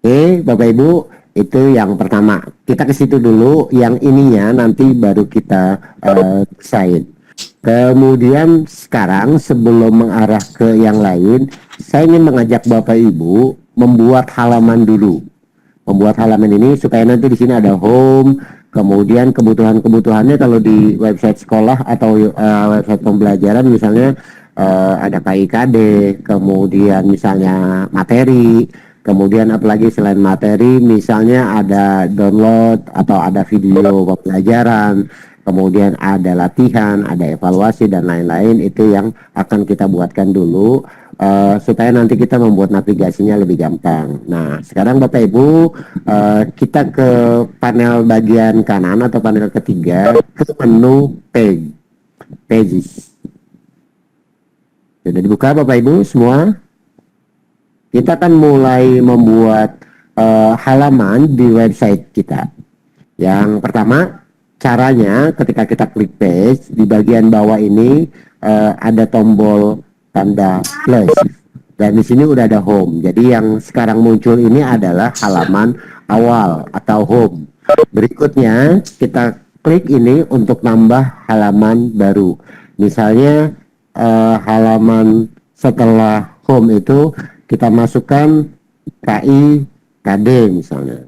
Oke Bapak Ibu, itu yang pertama. Kita ke situ dulu, yang ininya nanti baru kita desain. Kemudian sekarang sebelum mengarah ke yang lain, saya ingin mengajak Bapak Ibu membuat halaman dulu. Membuat halaman ini supaya nanti di sini ada home, kemudian kebutuhan-kebutuhannya kalau di website sekolah atau website pembelajaran misalnya ada KIKD, kemudian misalnya materi, kemudian apalagi selain materi misalnya ada download atau ada video pembelajaran, kemudian ada latihan, ada evaluasi dan lain-lain. Itu yang akan kita buatkan dulu supaya nanti kita membuat navigasinya lebih gampang. Nah, sekarang Bapak Ibu kita ke panel bagian kanan atau panel ketiga, ke menu pages. Sudah dibuka Bapak Ibu semua? Kita akan mulai membuat halaman di website kita. Yang pertama, caranya ketika kita klik page, di bagian bawah ini ada tombol tanda plus, dan di sini udah ada home. Jadi yang sekarang muncul ini adalah halaman awal atau home. Berikutnya kita klik ini untuk nambah halaman baru. Misalnya halaman setelah home itu kita masukkan KI KD misalnya.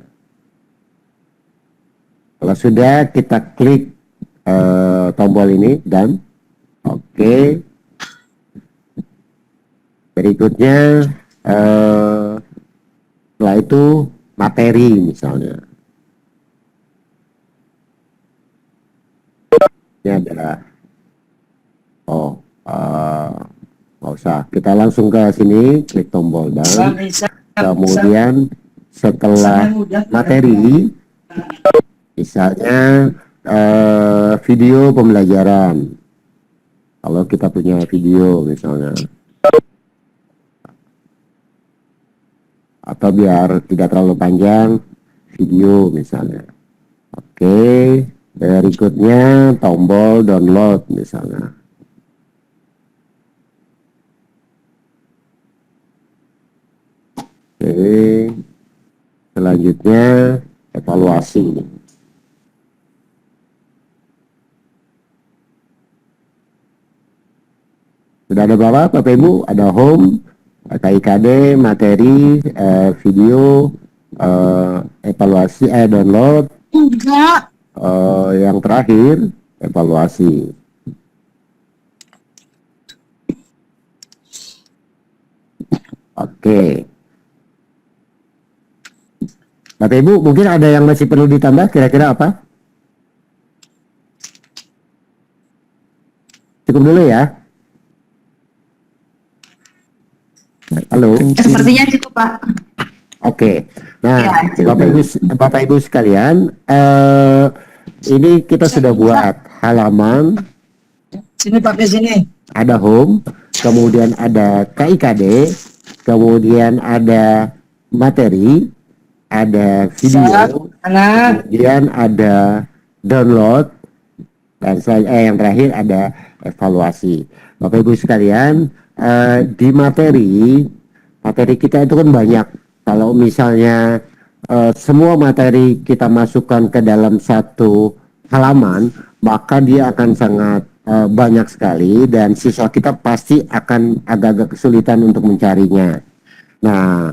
Kalau sudah, kita klik tombol ini dan oke. Berikutnya setelah itu materi misalnya. Ini adalah nggak usah, kita langsung ke sini, klik tombol down. Kemudian setelah materi, misalnya video pembelajaran. Kalau kita punya video misalnya, atau biar tidak terlalu panjang, video misalnya. Oke, berikutnya tombol download misalnya. Oke, selanjutnya evaluasi. Sudah ada berapa Bapak Ibu? Ada home, KIKD, materi, video, evaluasi, download. Enggak. Yang terakhir evaluasi. Oke. Bapak Ibu, mungkin ada yang masih perlu ditambah, kira-kira apa? Cukup dulu ya. Halo. Sepertinya cukup Pak. Oke. Nah, Ya, Bapak Ibu sekalian, ini kita sudah buat halaman, Sini pakai sini. ada home, kemudian ada KIKD, kemudian ada materi, ada video, Anak. kemudian ada download, dan yang terakhir ada evaluasi. Bapak Ibu sekalian, di materi kita itu kan banyak. Kalau misalnya semua materi kita masukkan ke dalam satu halaman, maka dia akan sangat banyak sekali, dan siswa kita pasti akan agak-agak kesulitan untuk mencarinya. Nah,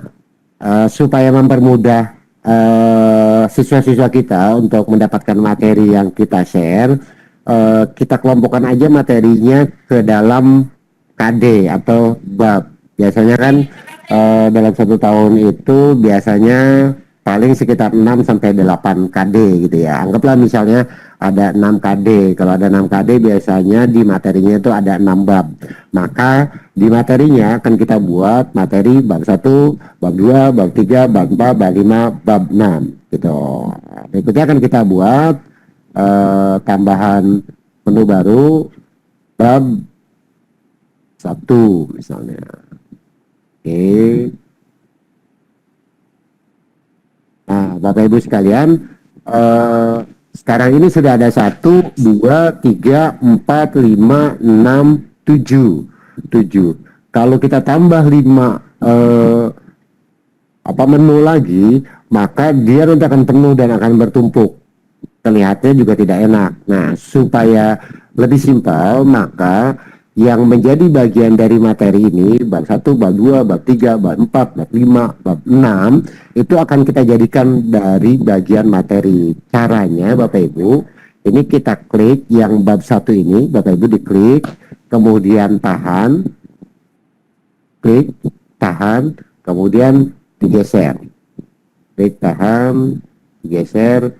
supaya mempermudah siswa-siswa kita untuk mendapatkan materi yang kita share, kita kelompokkan aja materinya ke dalam KD atau bab. Biasanya kan dalam satu tahun itu biasanya paling sekitar 6 sampai 8 KD gitu ya. Anggaplah misalnya ada 6 KD. Kalau ada 6 KD biasanya di materinya itu ada 6 bab. Maka di materinya akan kita buat materi bab 1, bab 2, bab 3, bab 4, bab 5, bab 6 gitu. Berikutnya akan kita buat tambahan menu baru bab 1 misalnya. Oke. Nah, Bapak Ibu sekalian, sekarang ini sudah ada 1, 2, 3, 4, 5, 6, 7. Kalau kita tambah 5 menu lagi, maka dia nanti akan penuh dan akan bertumpuk. Terlihatnya juga tidak enak. Nah, supaya lebih simpel, maka yang menjadi bagian dari materi ini, bab 1, bab 2, bab 3, bab 4, bab 5, bab 6, itu akan kita jadikan dari bagian materi. Caranya, Bapak Ibu, ini kita klik yang bab 1 ini, Bapak Ibu diklik, kemudian tahan, klik, tahan, kemudian digeser. Klik, tahan, digeser.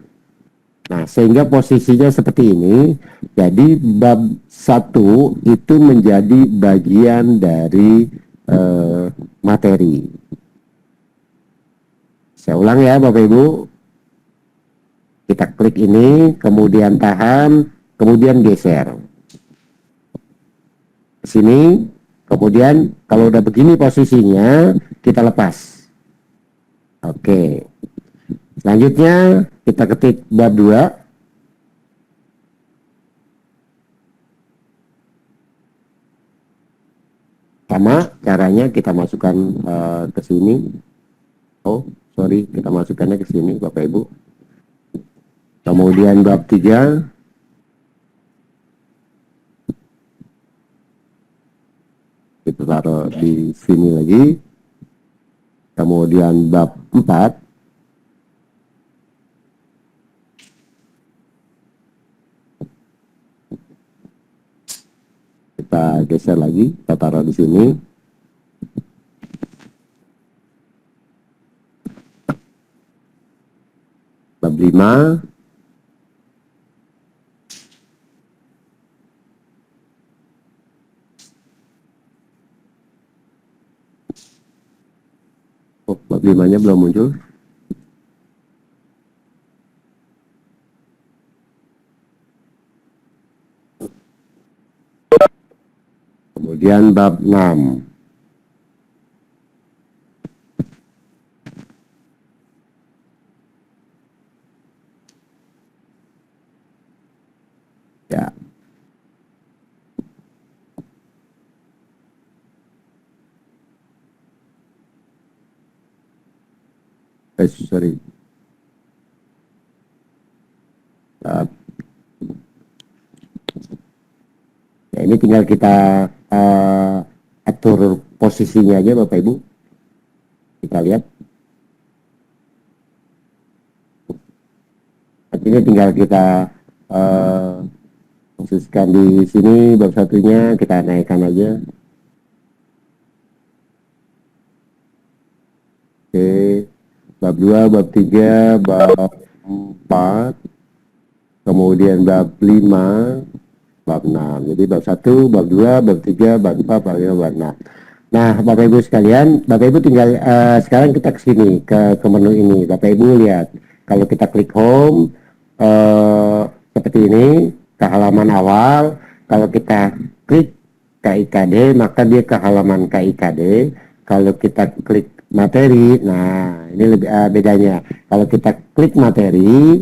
Nah, sehingga posisinya seperti ini. Jadi bab 1 itu menjadi bagian dari materi. Saya ulang ya Bapak Ibu. Kita klik ini, kemudian tahan, kemudian geser. Sini, kemudian kalau udah begini posisinya, kita lepas. Oke. Selanjutnya kita ketik bab 2. Sama caranya kita masukkan ke sini. Oh, sorry, kita masukkannya ke sini Bapak Ibu. Kemudian bab 3 Kita taruh di sini lagi. Kemudian bab 4. Kita geser lagi, kita taruh di sini. Bab 5. Oh, bab 5-nya belum muncul. Kemudian bab 6. Ya. Sorry. Ya, ini tinggal kita atur posisinya aja Bapak Ibu. Kita lihat. Artinya tinggal kita khususkan di sini bab 1-nya kita naikkan aja. Oke. Bab 2, bab 3, bab 4, kemudian bab 5, bab 6. Jadi bab 1, bab 2, bab 3, bab 4, bab 5, bab 6. Nah, Bapak Ibu sekalian, Bapak Ibu tinggal sekarang kita ke sini, ke menu ini. Bapak Ibu lihat, kalau kita klik home seperti ini, ke halaman awal. Kalau kita klik KIKD, maka dia ke halaman KIKD. Kalau kita klik materi, nah ini lebih bedanya. Kalau kita klik materi,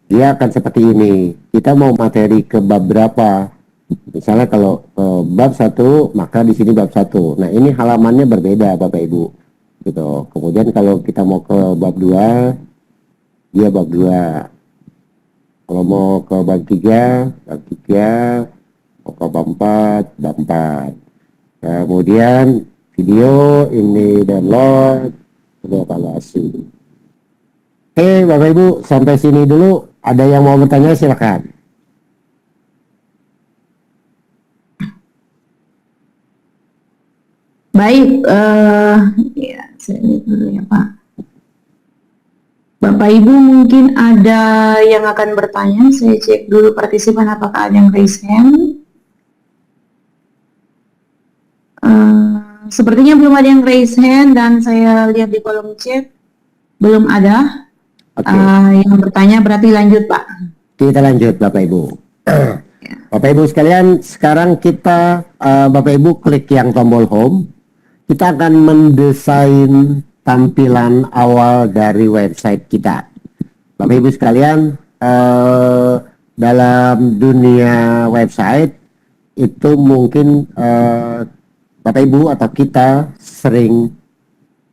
dia akan seperti ini. Kita mau materi ke bab berapa? Misalnya kalau bab 1, maka di sini bab 1. Nah, ini halamannya berbeda Bapak Ibu. Gitu. Kemudian kalau kita mau ke bab 2, dia bab 2. Kalau mau ke bab 3, bab 3. Mau ke bab 4, bab 4. Kemudian video ini download, evaluasi. Oke Bapak Ibu, sampai sini dulu. Ada yang mau bertanya silakan. Baik, ya, saya lihat dulu ya Pak. Bapak Ibu mungkin ada yang akan bertanya. Saya cek dulu partisipan apakah ada yang raise hand. Sepertinya belum ada yang raise hand dan saya lihat di kolom chat belum ada. Oke. Yang bertanya berarti lanjut Pak. Kita lanjut Bapak Ibu. Bapak Ibu sekalian, sekarang kita Bapak Ibu klik yang tombol home. Kita akan mendesain tampilan awal dari website kita. Bapak Ibu sekalian, dalam dunia website itu mungkin Bapak Ibu atau kita sering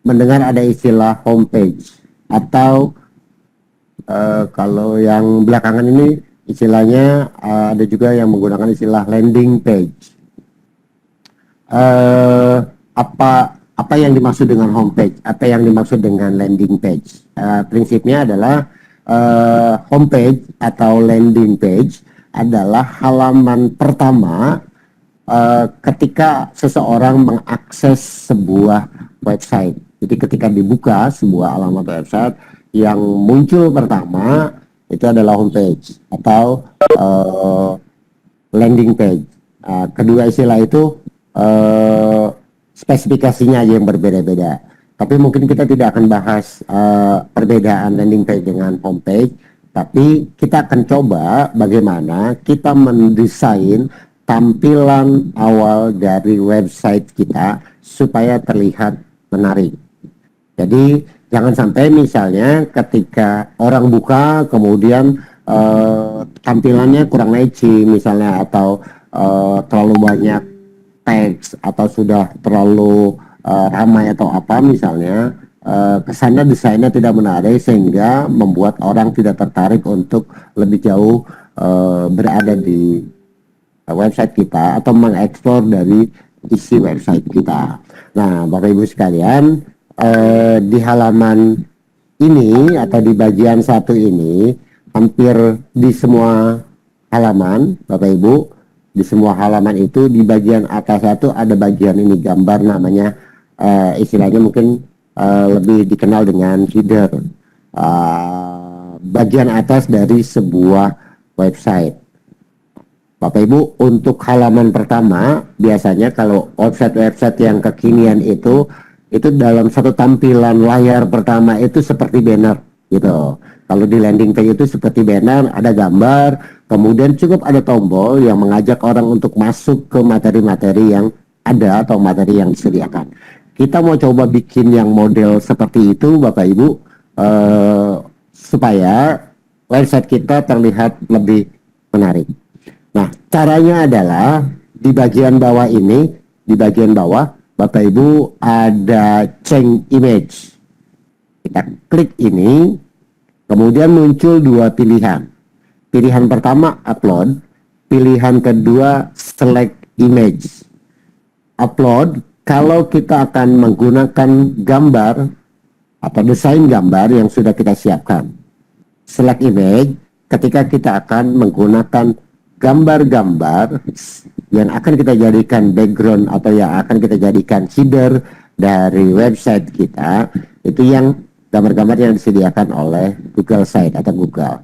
mendengar ada istilah homepage atau kalau yang belakangan ini istilahnya ada juga yang menggunakan istilah landing page. Apa yang dimaksud dengan homepage? Apa yang dimaksud dengan landing page? Prinsipnya adalah homepage atau landing page adalah halaman pertama ketika seseorang mengakses sebuah website. Jadi ketika dibuka sebuah alamat website, yang muncul pertama itu adalah homepage atau landing page. Kedua istilah itu spesifikasinya aja yang berbeda-beda. Tapi mungkin kita tidak akan bahas perbedaan landing page dengan homepage, tapi kita akan coba bagaimana kita mendesain tampilan awal dari website kita supaya terlihat menarik. Jadi jangan sampai misalnya ketika orang buka kemudian tampilannya kurang leceh misalnya atau terlalu banyak teks atau sudah terlalu ramai atau apa misalnya, kesannya desainnya tidak menarik sehingga membuat orang tidak tertarik untuk lebih jauh berada di website kita atau mengeksplor dari isi website kita. Nah, Bapak Ibu sekalian, di halaman ini atau di bagian satu ini, hampir di semua halaman, Bapak Ibu, di semua halaman itu di bagian atas satu ada bagian ini gambar namanya, istilahnya mungkin lebih dikenal dengan header, bagian atas dari sebuah website. Bapak Ibu, untuk halaman pertama biasanya kalau website-website yang kekinian itu dalam satu tampilan layar pertama itu seperti banner gitu. Kalau di landing page itu seperti banner, ada gambar, kemudian cukup ada tombol yang mengajak orang untuk masuk ke materi-materi yang ada atau materi yang disediakan. Kita mau coba bikin yang model seperti itu, Bapak Ibu, supaya website kita terlihat lebih menarik. Nah, caranya adalah di bagian bawah ini, di bagian bawah, Bapak Ibu ada change image. Kita klik ini, kemudian muncul dua pilihan. Pilihan pertama upload, pilihan kedua select image. Upload, kalau kita akan menggunakan gambar atau desain gambar yang sudah kita siapkan. Select image, ketika kita akan menggunakan gambar-gambar yang akan kita jadikan background atau yang akan kita jadikan header dari website kita, itu yang gambar-gambar yang disediakan oleh Google Site atau Google.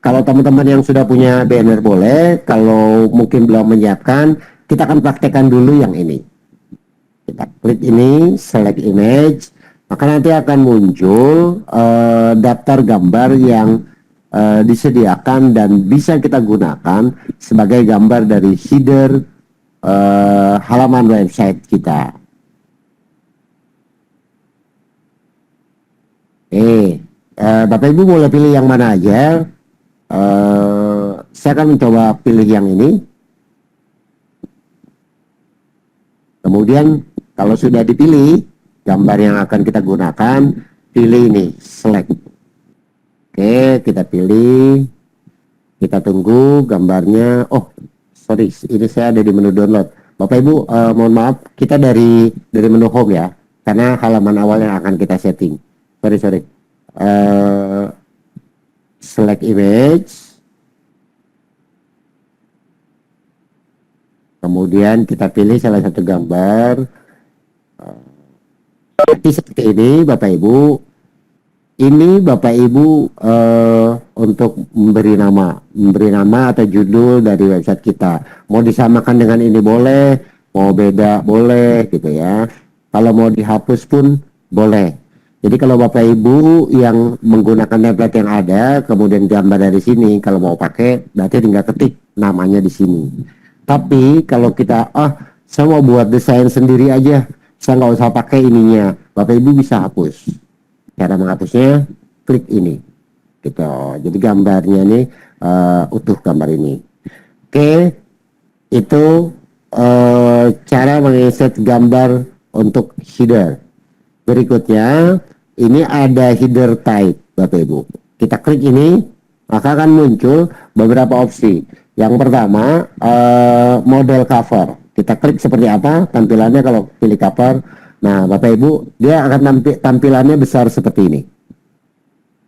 Kalau teman-teman yang sudah punya banner boleh, kalau mungkin belum menyiapkan, kita akan praktekkan dulu yang ini. Kita klik ini, select image, maka nanti akan muncul daftar gambar yang disediakan dan bisa kita gunakan sebagai gambar dari header halaman website kita. Bapak Ibu boleh pilih yang mana aja. Saya akan mencoba pilih yang ini. Kemudian kalau sudah dipilih gambar yang akan kita gunakan, pilih ini, select. Oke, kita pilih, kita tunggu gambarnya. Oh, sorry, ini saya ada di menu download. Bapak Ibu, mohon maaf, kita dari menu home ya, karena halaman awal yang akan kita setting. Sorry. Select image, kemudian kita pilih salah satu gambar. Seperti ini, Bapak Ibu. Ini Bapak Ibu untuk memberi nama atau judul dari website kita. Mau disamakan dengan ini boleh, mau beda boleh gitu ya. Kalau mau dihapus pun boleh. Jadi kalau Bapak Ibu yang menggunakan template yang ada, kemudian gambar dari sini, kalau mau pakai berarti tinggal ketik namanya di sini. Tapi kalau kita, saya mau buat desain sendiri aja, saya nggak usah pakai ininya, Bapak Ibu bisa hapus. Cara menghapusnya, klik ini. Gitu. Jadi gambarnya ini utuh gambar ini. Oke, itu cara menginsert gambar untuk header. Berikutnya, ini ada header type, Bapak Ibu. Kita klik ini, maka akan muncul beberapa opsi. Yang pertama, model cover. Kita klik seperti apa tampilannya kalau pilih cover. Nah, Bapak Ibu, dia akan tampilannya besar seperti ini.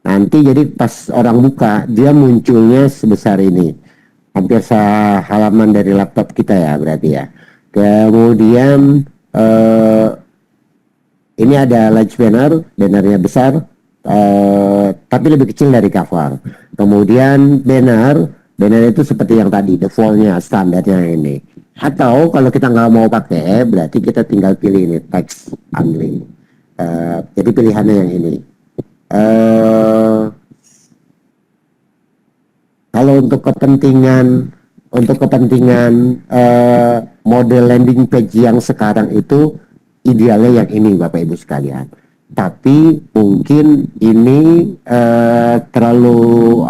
Nanti jadi pas orang buka, dia munculnya sebesar ini. Hampir sehalaman dari laptop kita ya, berarti ya. Kemudian, ini ada large bannernya besar, tapi lebih kecil dari cover. Kemudian banner itu seperti yang tadi, defaultnya, standarnya ini. Atau kalau kita nggak mau pakai, berarti kita tinggal pilih ini, text only. Jadi pilihannya yang ini. Kalau untuk kepentingan model landing page yang sekarang itu idealnya yang ini, Bapak Ibu sekalian. Tapi mungkin ini terlalu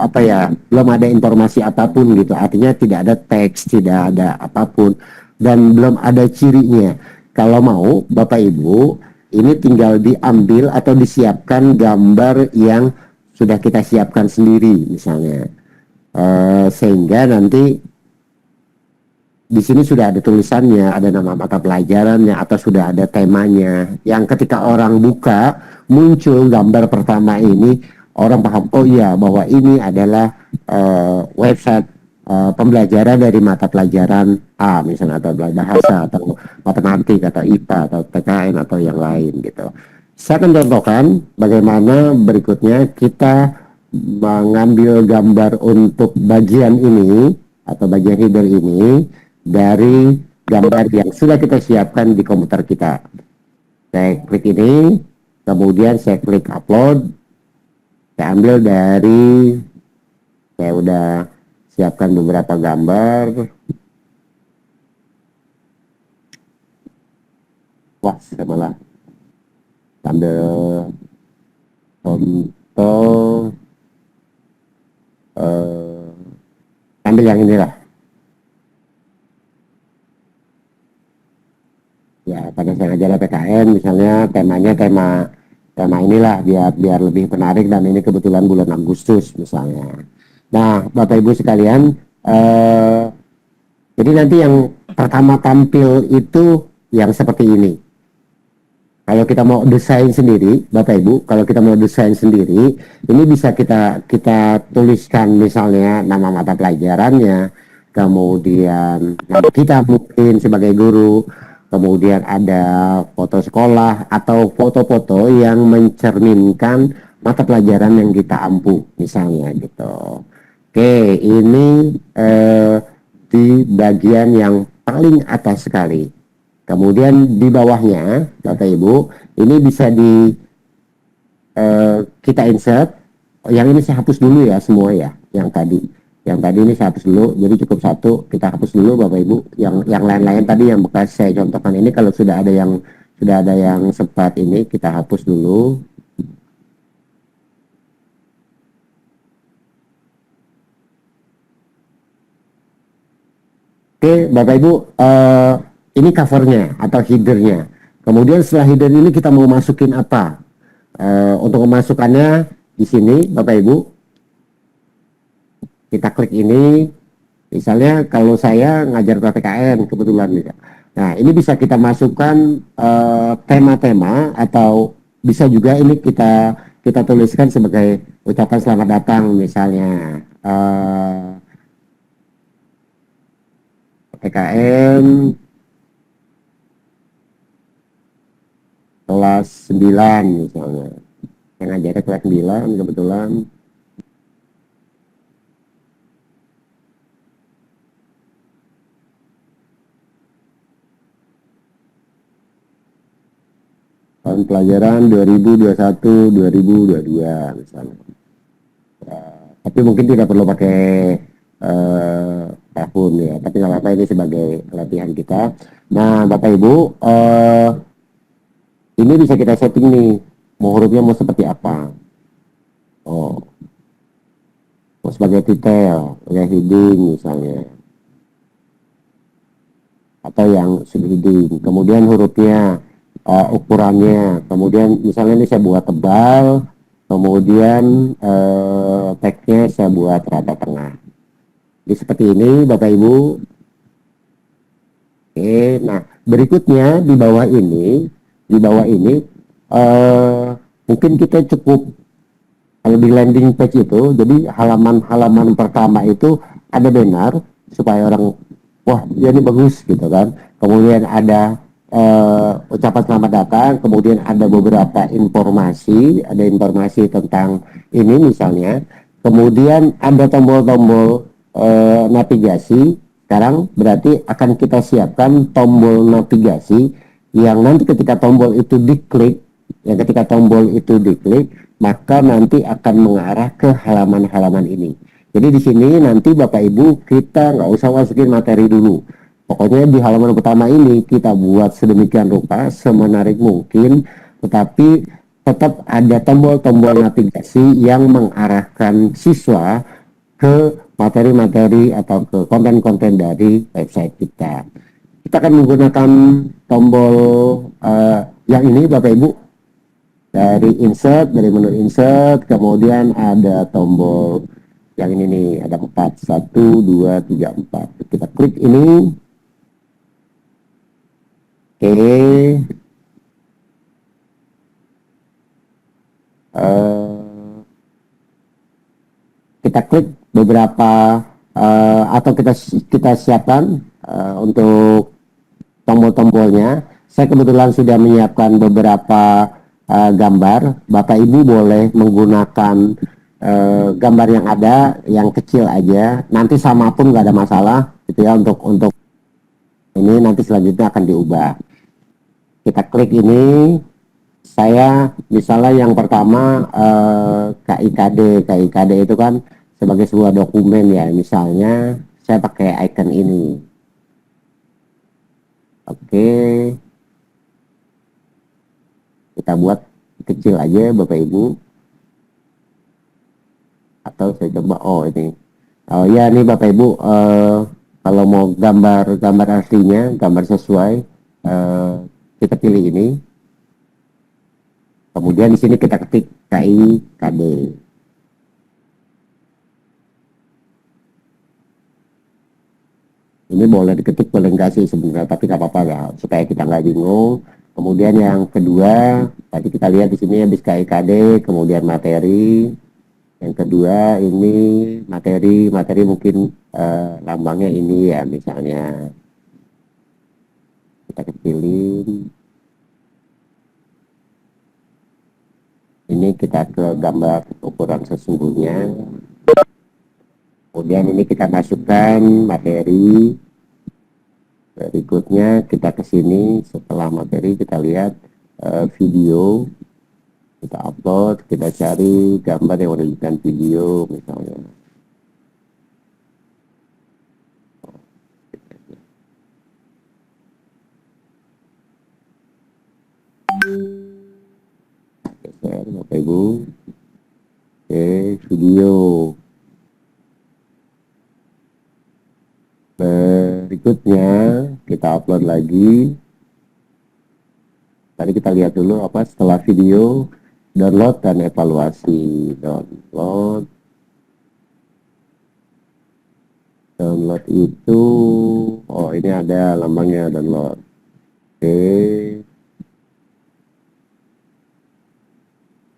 belum ada informasi apapun gitu, artinya tidak ada teks, tidak ada apapun, dan belum ada cirinya. Kalau mau Bapak Ibu, ini tinggal diambil atau disiapkan gambar yang sudah kita siapkan sendiri misalnya, sehingga nanti di sini sudah ada tulisannya, ada nama mata pelajarannya, atau sudah ada temanya. Yang ketika orang buka, muncul gambar pertama ini, orang paham, oh iya, bahwa ini adalah website pembelajaran dari mata pelajaran A, misalnya, atau bahasa, atau matematik, atau IPA, atau PKN, atau yang lain gitu. Saya akan contohkan bagaimana berikutnya kita mengambil gambar untuk bagian ini, atau bagian header ini, dari gambar yang sudah kita siapkan di komputer kita. Saya klik ini, kemudian saya klik upload, saya ambil dari, saya udah siapkan beberapa gambar. Wah, saya malah ambil contoh, ambil yang inilah. Ya, pada saya ajar PKN misalnya, temanya tema inilah, biar lebih menarik, dan ini kebetulan bulan Agustus misalnya. Nah, Bapak Ibu sekalian, jadi nanti yang pertama tampil itu yang seperti ini. Kalau kita mau desain sendiri, Bapak Ibu, kalau kita mau desain sendiri, ini bisa kita tuliskan misalnya nama mata pelajarannya, kemudian nama kita mungkin sebagai guru, kemudian ada foto sekolah atau foto-foto yang mencerminkan mata pelajaran yang kita ampu, misalnya gitu. Oke, ini di bagian yang paling atas sekali. Kemudian di bawahnya, Bapak Ibu, ini bisa kita insert. Yang ini saya hapus dulu ya semua ya, yang tadi ini saya hapus dulu. Jadi cukup satu, kita hapus dulu Bapak Ibu. Yang lain-lain tadi yang bekas saya contohkan ini, kalau sudah ada yang sempat ini, kita hapus dulu. Oke, Bapak Ibu, ini covernya atau headernya. Kemudian setelah header ini kita mau masukin apa? Untuk memasukkannya di sini, Bapak Ibu, kita klik ini. Misalnya kalau saya ngajar PPKN kebetulan, ya. Nah, ini bisa kita masukkan tema-tema, atau bisa juga ini kita tuliskan sebagai ucapan selamat datang, misalnya PPKN kelas 9 misalnya, yang ngajarnya kelas 9 kebetulan. Tahun pelajaran 2021-2022 misalnya. Tapi mungkin tidak perlu pakai tahun ya, tapi nggak apa-apa, ini sebagai latihan kita. Nah, Bapak Ibu, ini bisa kita setting nih, mau hurufnya mau seperti apa. Mau sebagai detail, kayak heading misalnya, atau yang subheading. Kemudian hurufnya, ukurannya, kemudian misalnya ini saya buat tebal, kemudian teksnya saya buat rata tengah. Jadi seperti ini Bapak Ibu. Oke, nah berikutnya di bawah ini mungkin kita cukup, kalau di landing page itu, jadi halaman pertama itu ada banner supaya orang, wah ya ini bagus gitu kan. Kemudian ada ucapan selamat datang, kemudian ada beberapa informasi, tentang ini misalnya, kemudian ada tombol-tombol navigasi. Sekarang berarti akan kita siapkan tombol navigasi yang nanti ketika tombol itu diklik, maka nanti akan mengarah ke halaman-halaman ini. Jadi di sini nanti Bapak Ibu kita nggak usah masukin materi dulu. Pokoknya di halaman pertama ini kita buat sedemikian rupa, semenarik mungkin, tetapi tetap ada tombol-tombol navigasi yang mengarahkan siswa ke materi-materi atau ke konten-konten dari website kita. Kita akan menggunakan tombol yang ini Bapak Ibu, dari menu insert, kemudian ada tombol yang ini nih, ada 4, 1, 2, 3, 4. Kita klik ini, Oke. Eh, kita klik beberapa atau kita siapkan untuk tombol-tombolnya. Saya kebetulan sudah menyiapkan beberapa gambar. Bapak Ibu boleh menggunakan gambar yang ada, yang kecil aja. Nanti sama pun nggak ada masalah, gitu ya. Untuk ini nanti selanjutnya akan diubah. Kita klik ini. Saya misalnya yang pertama KIKD. KIKD itu kan sebagai sebuah dokumen ya. Misalnya saya pakai icon ini. Oke, kita buat kecil aja Bapak Ibu. Atau saya coba, oh ini. Oh ya, ini Bapak Ibu, kalau mau gambar aslinya, gambar sesuai, kita pilih ini. Kemudian di sini kita ketik KIKD. Ini boleh diketik, boleh enggak sih sebenarnya, tapi nggak apa-apa ya, supaya kita nggak bingung. Kemudian yang kedua, tadi kita lihat di sini habis KIKD, kemudian materi. Yang kedua ini materi mungkin lambangnya ini ya, misalnya kita kecilin. Ini kita ke gambar ukuran sesungguhnya. Kemudian ini kita masukkan materi. Berikutnya kita ke sini, setelah materi kita lihat video. Kita upload, kita cari gambar yang menunjukkan video misalnya. Geser Bapak Ibu. Oke, video. Berikutnya kita upload lagi. Tadi kita lihat dulu apa setelah video, download dan evaluasi. Download itu, oh ini ada lambangnya download. Oke,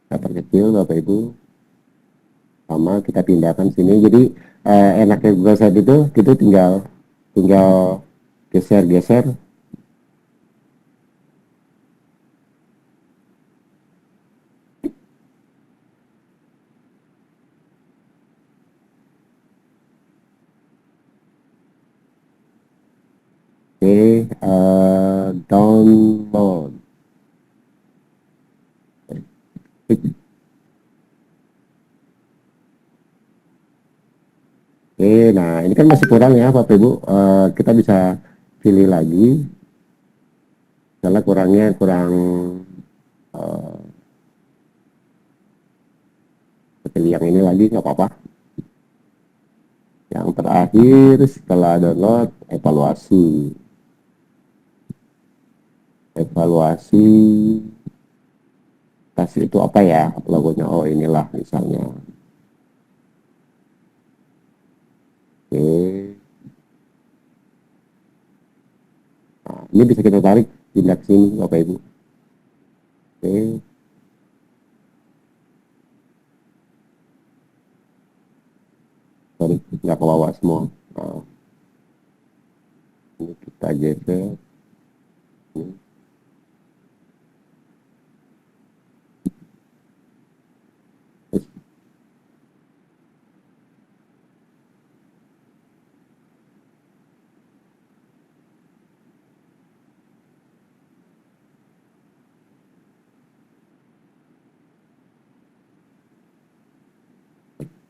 kita perkecil Bapak Ibu. Sama kita pindahkan sini. Jadi enaknya Google Sheet itu tinggal geser-geser. Oke, download. Oke, nah ini kan masih kurang ya Bapak Ibu. Kita bisa pilih lagi. Misalnya kurang pilih yang ini lagi, nggak apa-apa. Yang terakhir setelah download, evaluasi. Tas itu apa ya logonya? Oh inilah misalnya. Oke. Nah, ini bisa kita tarik pindah ke sini Bapak Ibu. Oke. Sorry, nggak ke bawah semua. Nah, ini kita geser. Ini.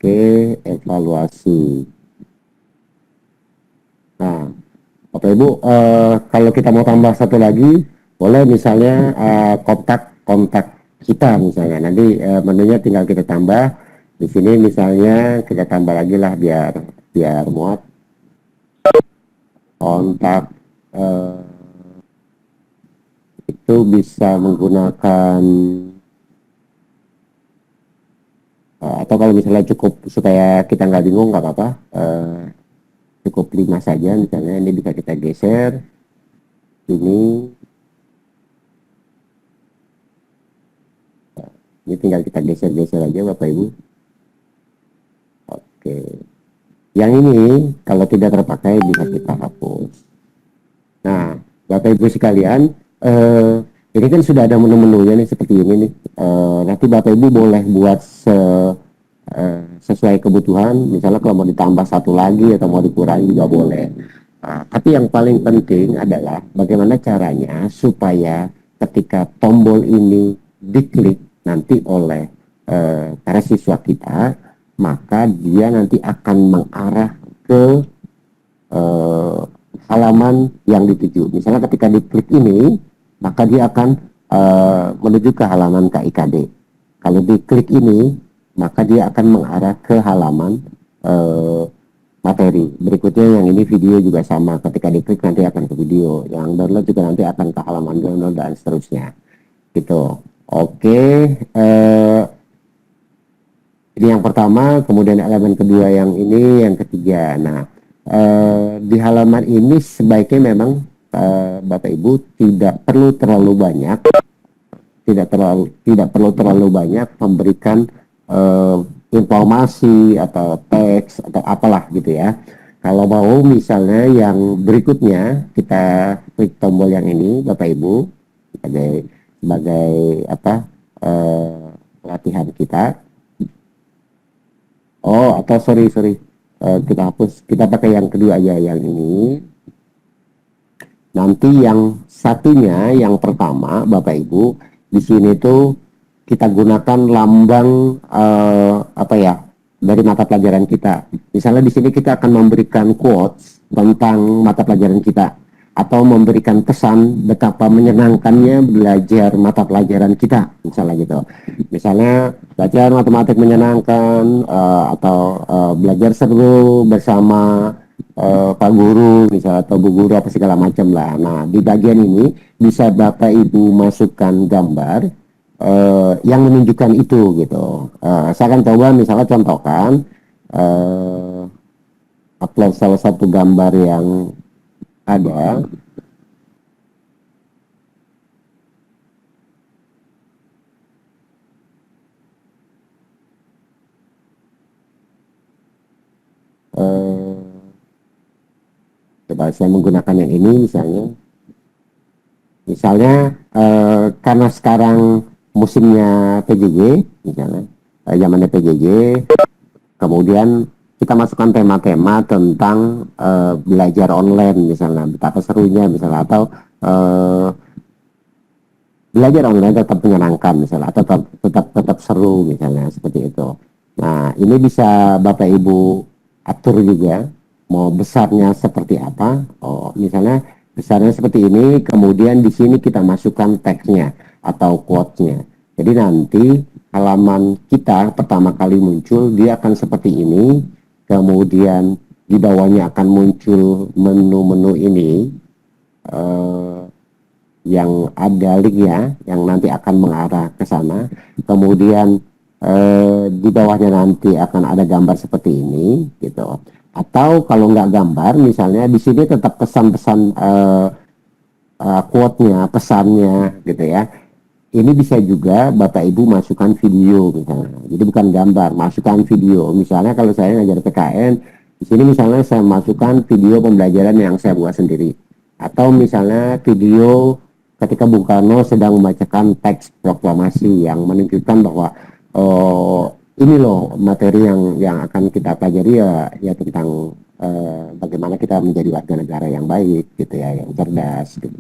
Oke, evaluasi. Nah, Bapak Ibu, kalau kita mau tambah satu lagi, boleh misalnya kontak kita misalnya. Nanti menunya tinggal kita tambah. Di sini misalnya kita tambah lagi lah biar muat. Kontak itu bisa menggunakan atau kalau misalnya cukup supaya kita nggak bingung nggak apa-apa, cukup 5 saja misalnya. Ini bisa kita geser ini Ini tinggal kita geser-geser aja Bapak Ibu. Oke. Yang ini kalau tidak terpakai bisa kita hapus. Nah, Bapak Ibu sekalian, ini kan sudah ada menu-menunya nih seperti ini nih. Nanti Bapak Ibu boleh buat sesuai kebutuhan. Misalnya kalau mau ditambah satu lagi atau mau dikurangi juga boleh. Tapi yang paling penting adalah bagaimana caranya supaya ketika tombol ini diklik nanti oleh para siswa kita, maka dia nanti akan mengarah ke halaman yang dituju. Misalnya ketika diklik ini, maka dia akan menuju ke halaman KIKD. Kalau diklik ini, maka dia akan mengarah ke halaman materi. Berikutnya yang ini video juga sama. Ketika diklik nanti akan ke video. Yang download juga nanti akan ke halaman download dan seterusnya. Gitu. Oke. Ini yang pertama, kemudian elemen kedua yang ini, yang ketiga. Nah, di halaman ini sebaiknya memang Bapak Ibu tidak perlu terlalu banyak, tidak perlu terlalu banyak memberikan informasi atau teks atau apalah gitu ya. Kalau mau misalnya yang berikutnya kita klik tombol yang ini Bapak Ibu sebagai apa latihan kita. Oh, atau sorry kita hapus, kita pakai yang kedua aja yang ini. Nanti yang satunya, yang pertama Bapak Ibu di sini tuh kita gunakan lambang apa ya dari mata pelajaran kita. Misalnya di sini kita akan memberikan quotes tentang mata pelajaran kita atau memberikan pesan betapa menyenangkannya belajar mata pelajaran kita, misalnya gitu. Misalnya belajar matematik menyenangkan atau belajar seru bersama Pak Guru misalnya atau Bu Guru apa segala macam lah. Nah di bagian ini bisa Bapak Ibu masukkan gambar yang menunjukkan itu gitu. Saya akan coba misalnya contohkan upload salah satu gambar yang ada. Coba saya menggunakan yang ini misalnya karena sekarang musimnya PJJ misalnya zamannya PJJ, kemudian kita masukkan tema-tema tentang belajar online misalnya, betapa serunya misalnya, atau belajar online tetap menyenangkan misalnya, atau tetap seru misalnya, seperti itu. Nah ini bisa Bapak Ibu atur juga mau besarnya seperti apa. Oh, misalnya besarnya seperti ini, kemudian di sini kita masukkan teksnya atau quote-nya. Jadi nanti halaman kita pertama kali muncul dia akan seperti ini, kemudian di bawahnya akan muncul menu-menu ini yang ada linknya yang nanti akan mengarah ke sana. Kemudian di bawahnya nanti akan ada gambar seperti ini gitu. Atau kalau nggak gambar, misalnya di sini tetap pesan-pesan quote-nya, pesannya gitu ya. Ini bisa juga Bapak Ibu masukkan video misalnya. Jadi bukan gambar, masukkan video. Misalnya kalau saya ngajar PKN, di sini misalnya saya masukkan video pembelajaran yang saya buat sendiri. Atau misalnya video ketika Bung Karno sedang membacakan teks proklamasi yang menunjukkan bahwa ini loh materi yang akan kita pelajari ya tentang bagaimana kita menjadi warga negara yang baik gitu ya, yang cerdas gitu.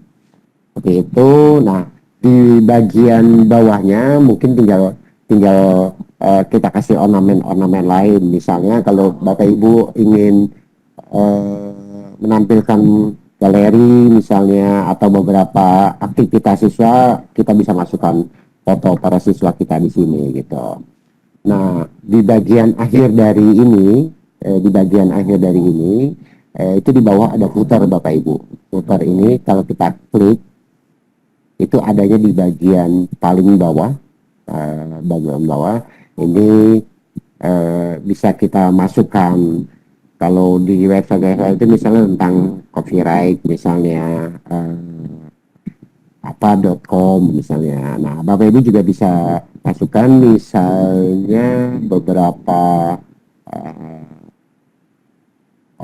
Seperti itu. Nah di bagian bawahnya mungkin tinggal kita kasih ornamen lain. Misalnya kalau Bapak Ibu ingin menampilkan galeri misalnya atau beberapa aktivitas siswa, kita bisa masukkan foto para siswa kita di sini gitu. Nah, di bagian akhir dari ini, itu di bawah ada footer Bapak Ibu. Footer ini kalau kita klik, itu adanya di bagian paling bawah. Bagian bawah ini bisa kita masukkan. Kalau di website itu misalnya tentang copyright, misalnya apa.com misalnya. Nah, Bapak Ibu juga bisa masukkan misalnya beberapa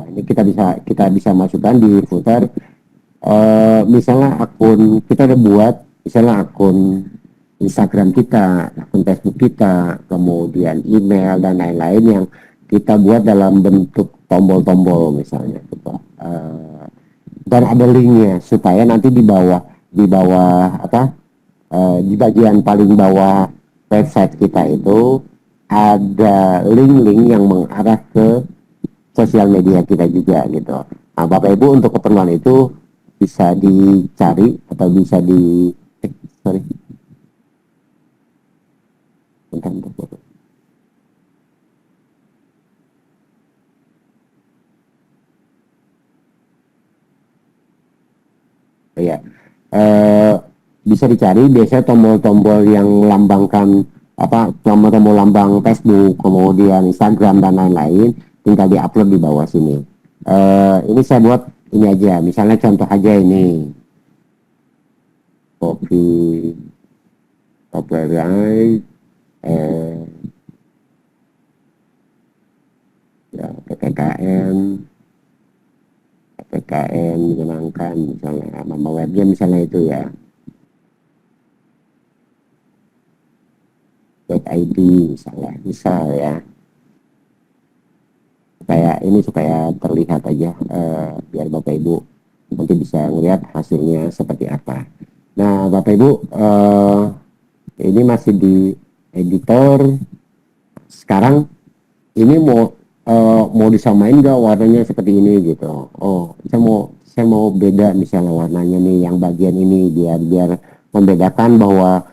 ini kita bisa masukkan di footer misalnya akun kita udah buat misalnya akun Instagram kita, akun Facebook kita, kemudian email dan lain-lain yang kita buat dalam bentuk tombol-tombol misalnya gitu. Dan ada linknya supaya nanti di bawah di bagian paling bawah website kita itu ada link-link yang mengarah ke sosial media kita juga gitu. Nah, Bapak Ibu untuk keperluan itu bisa dicari atau bisa sorry. Bentar. Ya, bisa dicari biasanya tombol-tombol yang lambangkan tombol-tombol lambang Facebook, kemudian Instagram dan lain-lain, tinggal diupload di bawah sini. Ini saya buat ini aja, misalnya contoh aja ini, copyright, ya PPKN menyenangkan misalnya nama webnya misalnya itu ya .id misalnya ya supaya terlihat aja biar Bapak Ibu nanti bisa melihat hasilnya seperti apa. Nah Bapak Ibu ini masih di editor. Sekarang ini mau disamain nggak warnanya seperti ini gitu. Oh, saya mau beda misalnya warnanya nih yang bagian ini biar membedakan bahwa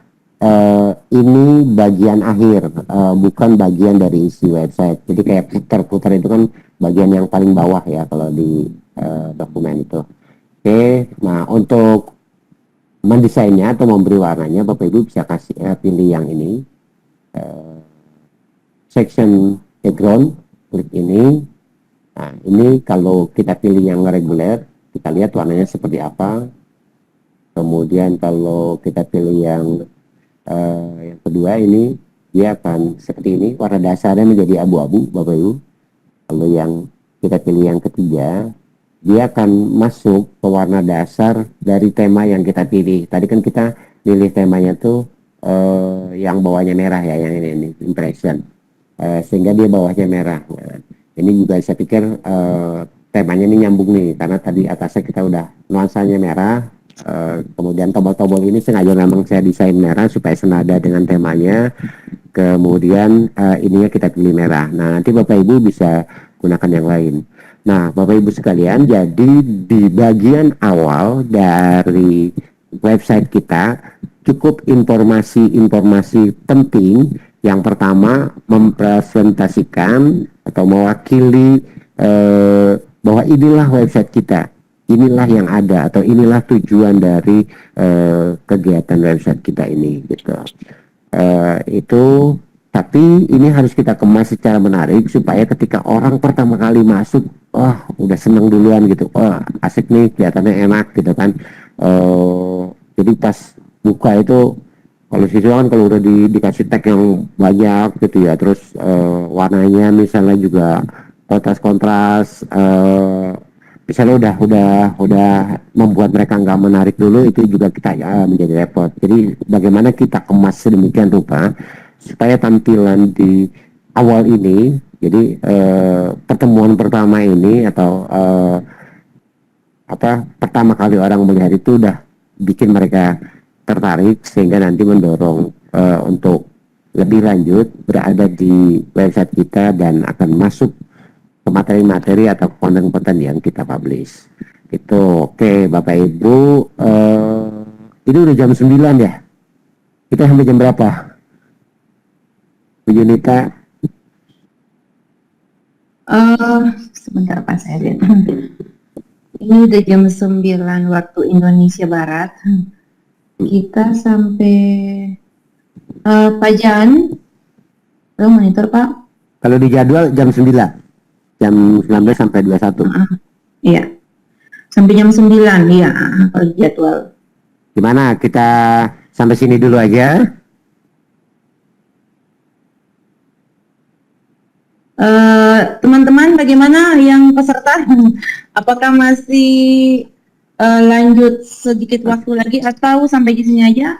ini bagian akhir, bukan bagian dari isi website. Jadi kayak footer itu kan bagian yang paling bawah ya kalau di dokumen itu. Oke, nah untuk mendesainnya atau memberi warnanya Bapak Ibu bisa pilih yang ini, section background. Klik ini. Nah, ini kalau kita pilih yang reguler, kita lihat warnanya seperti apa. Kemudian kalau kita pilih yang kedua ini, dia akan seperti ini, warna dasarnya menjadi abu-abu, Bapak Ibu. Kalau yang kita pilih yang ketiga, dia akan masuk ke warna dasar dari tema yang kita pilih. Tadi kan kita pilih temanya tuh yang bawahnya merah ya, yang ini impression. Sehingga dia bawahnya merah. Ini juga saya pikir temanya ini nyambung nih, karena tadi atasnya kita udah nuansanya merah, kemudian tombol-tombol ini sengaja memang saya desain merah supaya senada dengan temanya, kemudian ininya kita pilih merah. Nah nanti Bapak Ibu bisa gunakan yang lain. Nah Bapak Ibu sekalian, jadi di bagian awal dari website kita cukup informasi-informasi penting. Yang pertama mempresentasikan atau mewakili bahwa inilah website kita, inilah yang ada atau inilah tujuan dari kegiatan website kita ini gitu. Itu tapi ini harus kita kemas secara menarik supaya ketika orang pertama kali masuk, udah seneng duluan gitu, asik nih, kelihatannya enak gitu kan. Jadi pas buka itu, kalau siswa kan kalau udah dikasih tag yang banyak gitu ya, terus warnanya misalnya juga kontras-kontras, misalnya udah membuat mereka nggak menarik dulu, itu juga kita menjadi repot. Jadi bagaimana kita kemas sedemikian rupa supaya tampilan di awal ini, jadi pertemuan pertama ini atau pertama kali orang melihat itu udah bikin mereka tertarik sehingga nanti mendorong untuk lebih lanjut berada di website kita dan akan masuk ke materi-materi atau konten-konten yang kita publish. Itu oke Bapak Ibu, ini udah jam 9 ya. Kita sampai jam berapa? Bu Yunita? Sebentar Pak, saya lihat. Ini udah jam 9 waktu Indonesia Barat. Kita sampai Pak Jan, monitor Pak. Kalau di jadwal jam 9, jam 19 sampai 21. Iya, sampai jam 9 ya kalau jadwal. Gimana, kita sampai sini dulu aja? Teman-teman, bagaimana yang peserta? Apakah masih lanjut sedikit waktu lagi atau sampai di sini aja?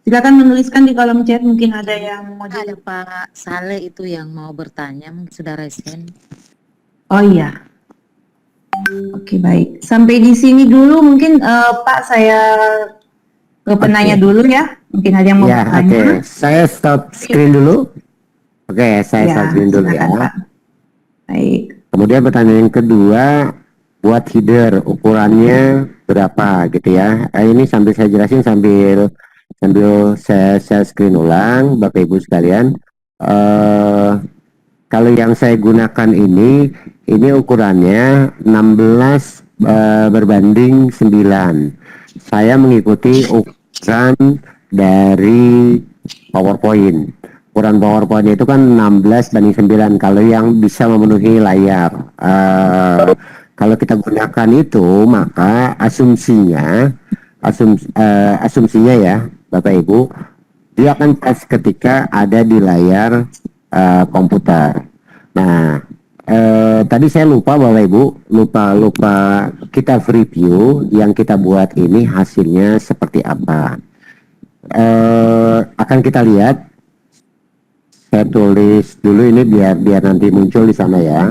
Silakan menuliskan di kolom chat, mungkin ada yang mau Ada Pak Saleh itu yang mau bertanya, mungkin sudah resen. Oh iya. Oke, baik. Sampai di sini dulu mungkin Pak, saya ke penanya Oke. dulu ya. Mungkin ada yang mau Ya, bertanya. oke. Saya stop screen dulu. Oke, saya Ya, stop screen dulu ya. silakan Pak. Baik. Kemudian pertanyaan yang kedua, buat header ukurannya berapa gitu ya. Ini sambil saya jelasin sambil sambil saya screen ulang, Bapak Ibu sekalian. Kalau yang saya gunakan ini ukurannya 16 berbanding 9. Saya mengikuti ukuran dari PowerPoint. Ukuran PowerPoint itu kan 16 banding 9 kalau yang bisa memenuhi layar. Kalau kita gunakan itu, maka asumsinya ya Bapak Ibu, dia akan pas ketika ada di layar komputer. Nah, tadi saya lupa Bapak Ibu, lupa kita review yang kita buat ini hasilnya seperti apa. Akan kita lihat. Saya tulis dulu ini biar nanti muncul di sana ya.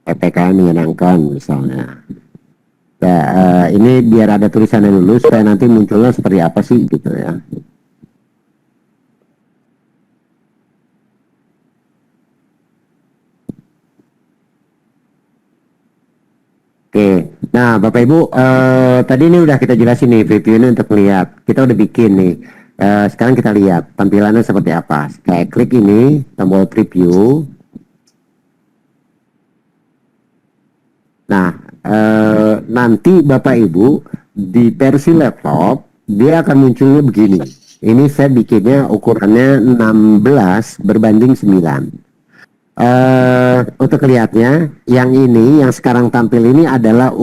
PPKM menyenangkan misalnya. Ya, ini biar ada tulisannya dulu supaya nanti munculnya seperti apa sih gitu ya. Oke, nah Bapak Ibu, tadi ini udah kita jelasin nih preview ini untuk lihat. Kita udah bikin nih. Sekarang kita lihat tampilannya seperti apa. Kayak klik ini tombol preview. Nah, nanti Bapak Ibu di versi laptop dia akan munculnya begini. Ini saya bikinnya ukurannya 16 berbanding 9. Untuk lihatnya, yang ini yang sekarang tampil ini adalah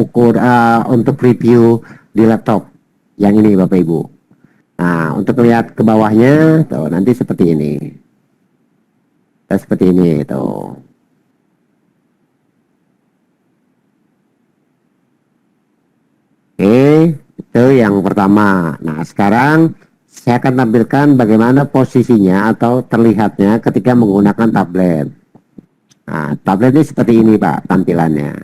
untuk review di laptop. Yang ini Bapak Ibu. Nah, untuk lihat ke bawahnya, tuh nanti seperti ini. Seperti ini, tuh. Oke, itu yang pertama. Nah, sekarang saya akan tampilkan bagaimana posisinya atau terlihatnya ketika menggunakan tablet. Nah, tablet ini seperti ini Pak tampilannya.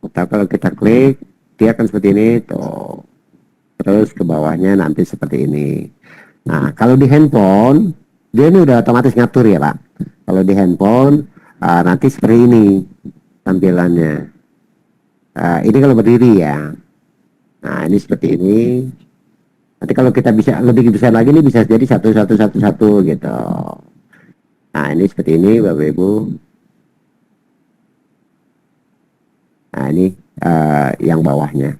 Atau kalau kita klik, dia akan seperti ini tuh. Terus ke bawahnya nanti seperti ini. Nah, kalau di handphone, dia ini udah otomatis ngatur ya Pak. Kalau di handphone, nanti seperti ini tampilannya. Ini kalau berdiri ya. Nah, ini seperti ini. Nanti kalau kita bisa lebih besar lagi, ini bisa jadi 1111 gitu. Nah, ini seperti ini Bapak Ibu. Nah, ini yang bawahnya.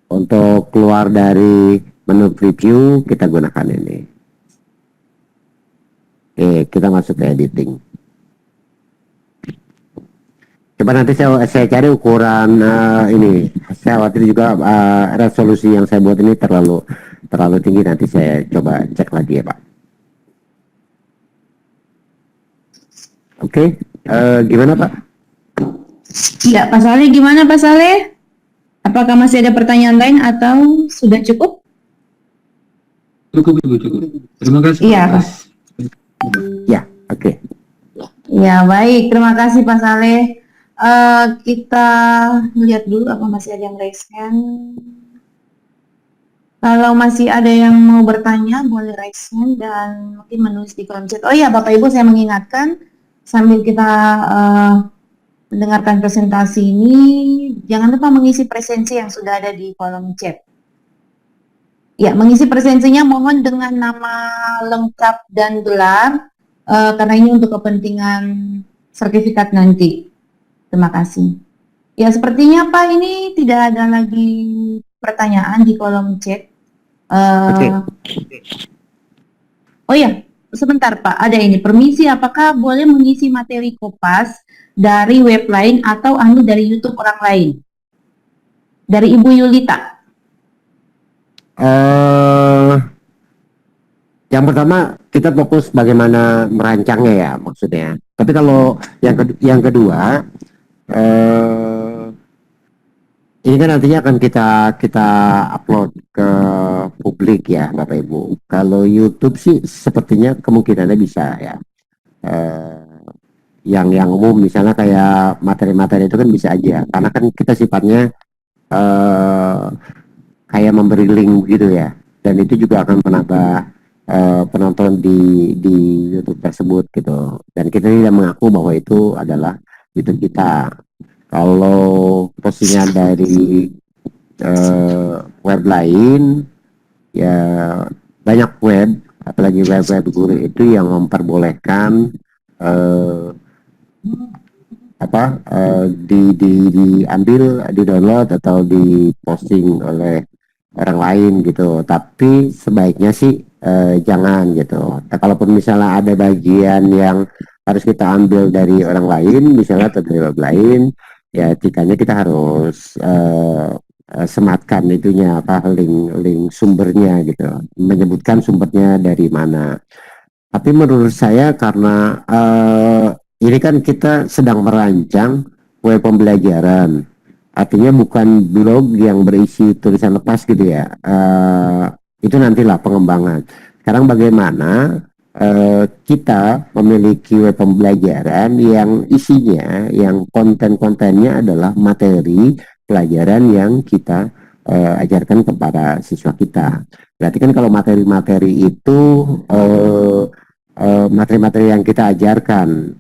Untuk keluar dari menu preview, kita gunakan ini. Oke, kita masuk ke editing. Coba nanti saya cari ukuran ini. Saya khawatir juga resolusi yang saya buat ini terlalu tinggi. Nanti saya coba cek lagi ya Pak. Oke, gimana Pak? Ya, Pak Saleh, gimana Pak Saleh? Apakah masih ada pertanyaan lain atau sudah cukup? Cukup. Terima kasih. Iya, Pak. Ya, oke. Ya, baik. Terima kasih Pak Saleh. Kita lihat dulu apa masih ada yang raise hand. Kalau masih ada yang mau bertanya, boleh raise hand dan mungkin menulis di kolom chat. Oh iya, Bapak Ibu, saya mengingatkan sambil kita mendengarkan presentasi ini, jangan lupa mengisi presensi yang sudah ada di kolom chat. Ya, mengisi presensinya mohon dengan nama lengkap dan gelar, karena ini untuk kepentingan sertifikat nanti. Terima kasih. Ya, sepertinya Pak ini tidak ada lagi pertanyaan di kolom chat. Oke. Oh ya, sebentar Pak, ada ini. Permisi, apakah boleh mengisi materi Kopas dari web lain atau anu dari YouTube orang lain? Dari Ibu Yulita. Yang pertama kita fokus bagaimana merancangnya ya maksudnya. Tapi kalau yang kedua, ini kan nantinya akan kita upload ke publik ya Bapak Ibu. Kalau YouTube sih sepertinya kemungkinannya bisa ya. Yang umum misalnya kayak materi-materi itu kan bisa aja. Karena kan kita sifatnya kayak memberi link gitu ya. Dan itu juga akan menambah penonton di YouTube tersebut gitu. Dan kita tidak mengaku bahwa itu adalah YouTube kita. Kalau postingan dari web lain, ya banyak web, apalagi web-web guru itu yang memperbolehkan diambil, di-download atau diposting oleh orang lain gitu. Tapi sebaiknya sih jangan gitu. Nah, kalaupun misalnya ada bagian yang harus kita ambil dari orang lain, misalnya atau dari web lain, ya etikanya kita harus sematkan itunya link sumbernya gitu, menyebutkan sumbernya dari mana. Tapi menurut saya karena ini kan kita sedang merancang web pembelajaran, artinya bukan blog yang berisi tulisan lepas gitu ya. Itu nantilah pengembangan. Sekarang bagaimana kita memiliki web pembelajaran yang isinya, yang konten-kontennya adalah materi pelajaran yang kita ajarkan kepada siswa kita. Berarti kan kalau materi-materi itu materi-materi yang kita ajarkan,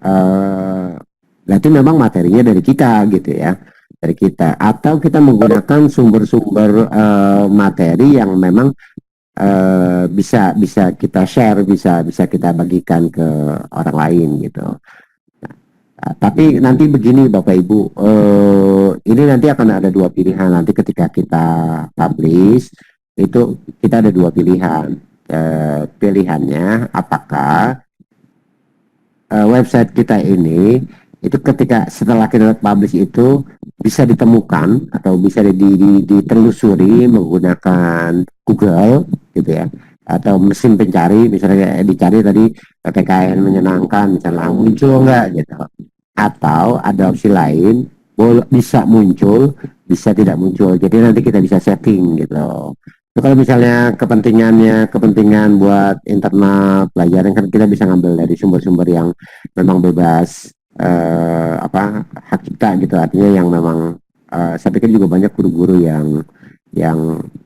berarti memang materinya dari kita gitu ya, dari kita. Atau kita menggunakan sumber-sumber materi yang memang bisa kita share, bisa kita bagikan ke orang lain gitu. Nah, tapi nanti begini Bapak Ibu, ini nanti akan ada dua pilihan nanti ketika kita publish itu kita ada dua pilihan. Pilihannya apakah website kita ini itu ketika setelah kita publish itu bisa ditemukan atau bisa ditelusuri menggunakan Google gitu ya, atau mesin pencari misalnya dicari tadi PPKN menyenangkan misalnya muncul enggak gitu, atau ada opsi lain bisa muncul bisa tidak muncul, jadi nanti kita bisa setting gitu. So, kalau misalnya kepentingan buat internal pelajaran kan kita bisa ngambil dari sumber-sumber yang memang bebas hak cipta gitu, artinya yang memang saya pikir juga banyak guru-guru yang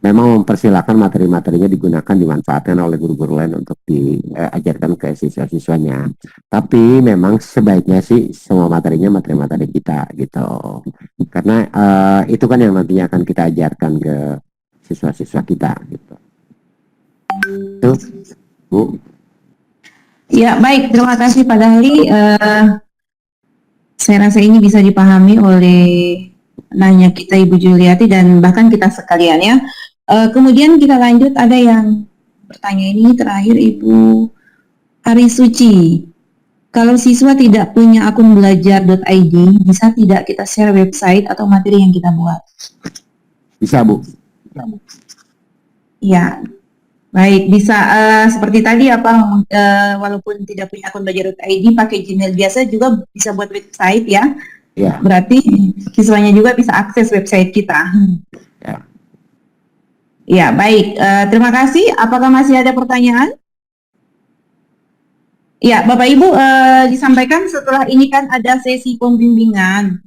memang mempersilahkan materi-materinya digunakan, dimanfaatkan oleh guru-guru lain untuk diajarkan ke siswa-siswanya. Tapi memang sebaiknya sih semua materinya materi-materi kita gitu, karena itu kan yang nantinya akan kita ajarkan ke siswa-siswa kita gitu. Itu Bu. Ya, baik. Terima kasih Pak Dahli. Saya rasa ini bisa dipahami oleh nanya kita Ibu Juliati dan bahkan kita sekalian ya. Kemudian kita lanjut, ada yang bertanya ini terakhir Ibu Arisuci. Kalau siswa tidak punya akun belajar.id, bisa tidak kita share website atau materi yang kita buat? Bisa Bu. Ya, baik, bisa seperti tadi walaupun tidak punya akun belajar.id pakai Gmail biasa juga bisa buat website ya. Ya. Berarti siswanya juga bisa akses website kita. Ya. Ya, baik. Terima kasih. Apakah masih ada pertanyaan? Ya, Bapak Ibu, disampaikan setelah ini kan ada sesi pembimbingan.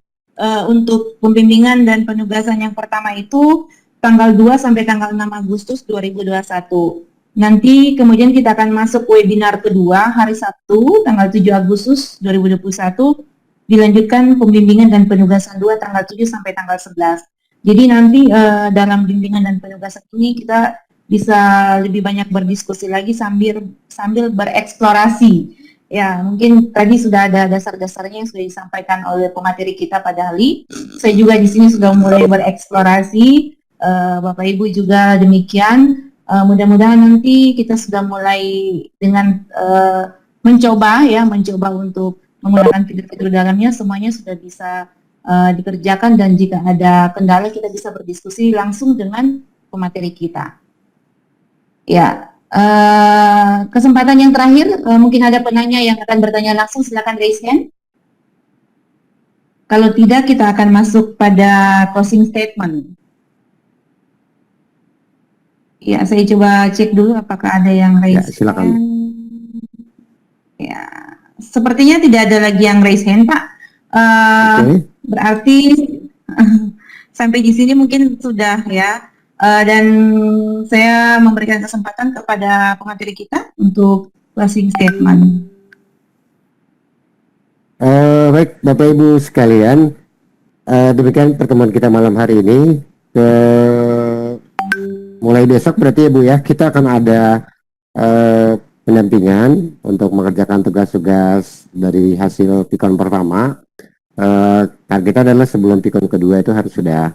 Untuk pembimbingan dan penugasan yang pertama itu tanggal 2 sampai tanggal 6 Agustus 2021. Nanti kemudian kita akan masuk webinar kedua hari Sabtu tanggal 7 Agustus 2021. Dilanjutkan pembimbingan dan penugasan 2 tanggal 7 sampai tanggal 11. Jadi nanti dalam bimbingan dan penugasan ini kita bisa lebih banyak berdiskusi lagi sambil bereksplorasi. Ya, mungkin tadi sudah ada dasar-dasarnya yang sudah disampaikan oleh pemateri kita Pak Dahli. Saya juga di sini sudah mulai bereksplorasi. Bapak Ibu juga demikian. Mudah-mudahan nanti kita sudah mulai dengan mencoba untuk menggunakan fitur-fitur dalamnya, semuanya sudah bisa dikerjakan, dan jika ada kendala kita bisa berdiskusi langsung dengan pemateri kita. Ya, kesempatan yang terakhir, mungkin ada penanya yang akan bertanya langsung, silakan raise hand. Kalau tidak, kita akan masuk pada closing statement. Ya, saya coba cek dulu apakah ada yang raise Ya, silakan. hand. Ya, sepertinya tidak ada lagi yang raise hand, Pak. Oke. Berarti sampai di sini mungkin sudah ya. Dan saya memberikan kesempatan kepada pemateri kita untuk closing statement. Baik, Bapak Ibu sekalian, demikian pertemuan kita malam hari ini. Mulai besok berarti ya Bu ya, kita akan ada pendampingan untuk mengerjakan tugas-tugas dari hasil pikon pertama. Targetnya adalah sebelum pikon kedua itu harus sudah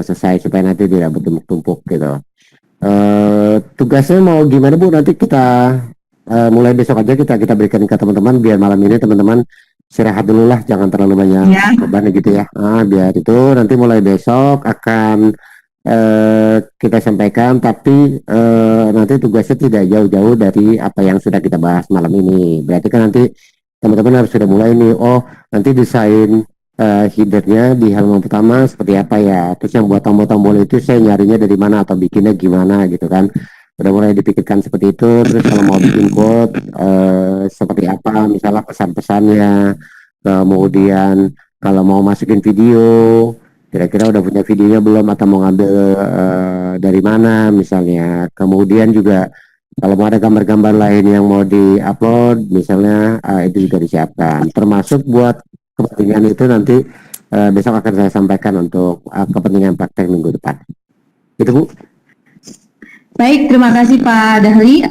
selesai supaya nanti tidak bertumpuk-tumpuk gitu. Tugasnya mau gimana Bu? Nanti kita mulai besok aja kita berikan ke teman-teman, biar malam ini teman-teman istirahat dulu lah, jangan terlalu banyak Ya. beban gitu ya. Biar itu nanti mulai besok akan kita sampaikan, tapi nanti tugasnya tidak jauh-jauh dari apa yang sudah kita bahas malam ini. Berarti kan nanti teman-teman harus sudah mulai nih, nanti desain headernya di halaman pertama seperti apa ya, terus yang buat tombol-tombol itu saya nyarinya dari mana atau bikinnya gimana gitu kan. Udah mulai dipikirkan seperti itu. Terus kalau mau bikin quote seperti apa, misalnya pesan-pesannya, kemudian kalau mau masukin video, kira-kira udah punya videonya belum atau mau ngambil dari mana misalnya. Kemudian juga kalau mau ada gambar-gambar lain yang mau di-upload misalnya, itu juga disiapkan. Termasuk buat kepentingan itu nanti besok akan saya sampaikan untuk kepentingan praktek minggu depan. Itu Bu. Baik, terima kasih Pak Dahli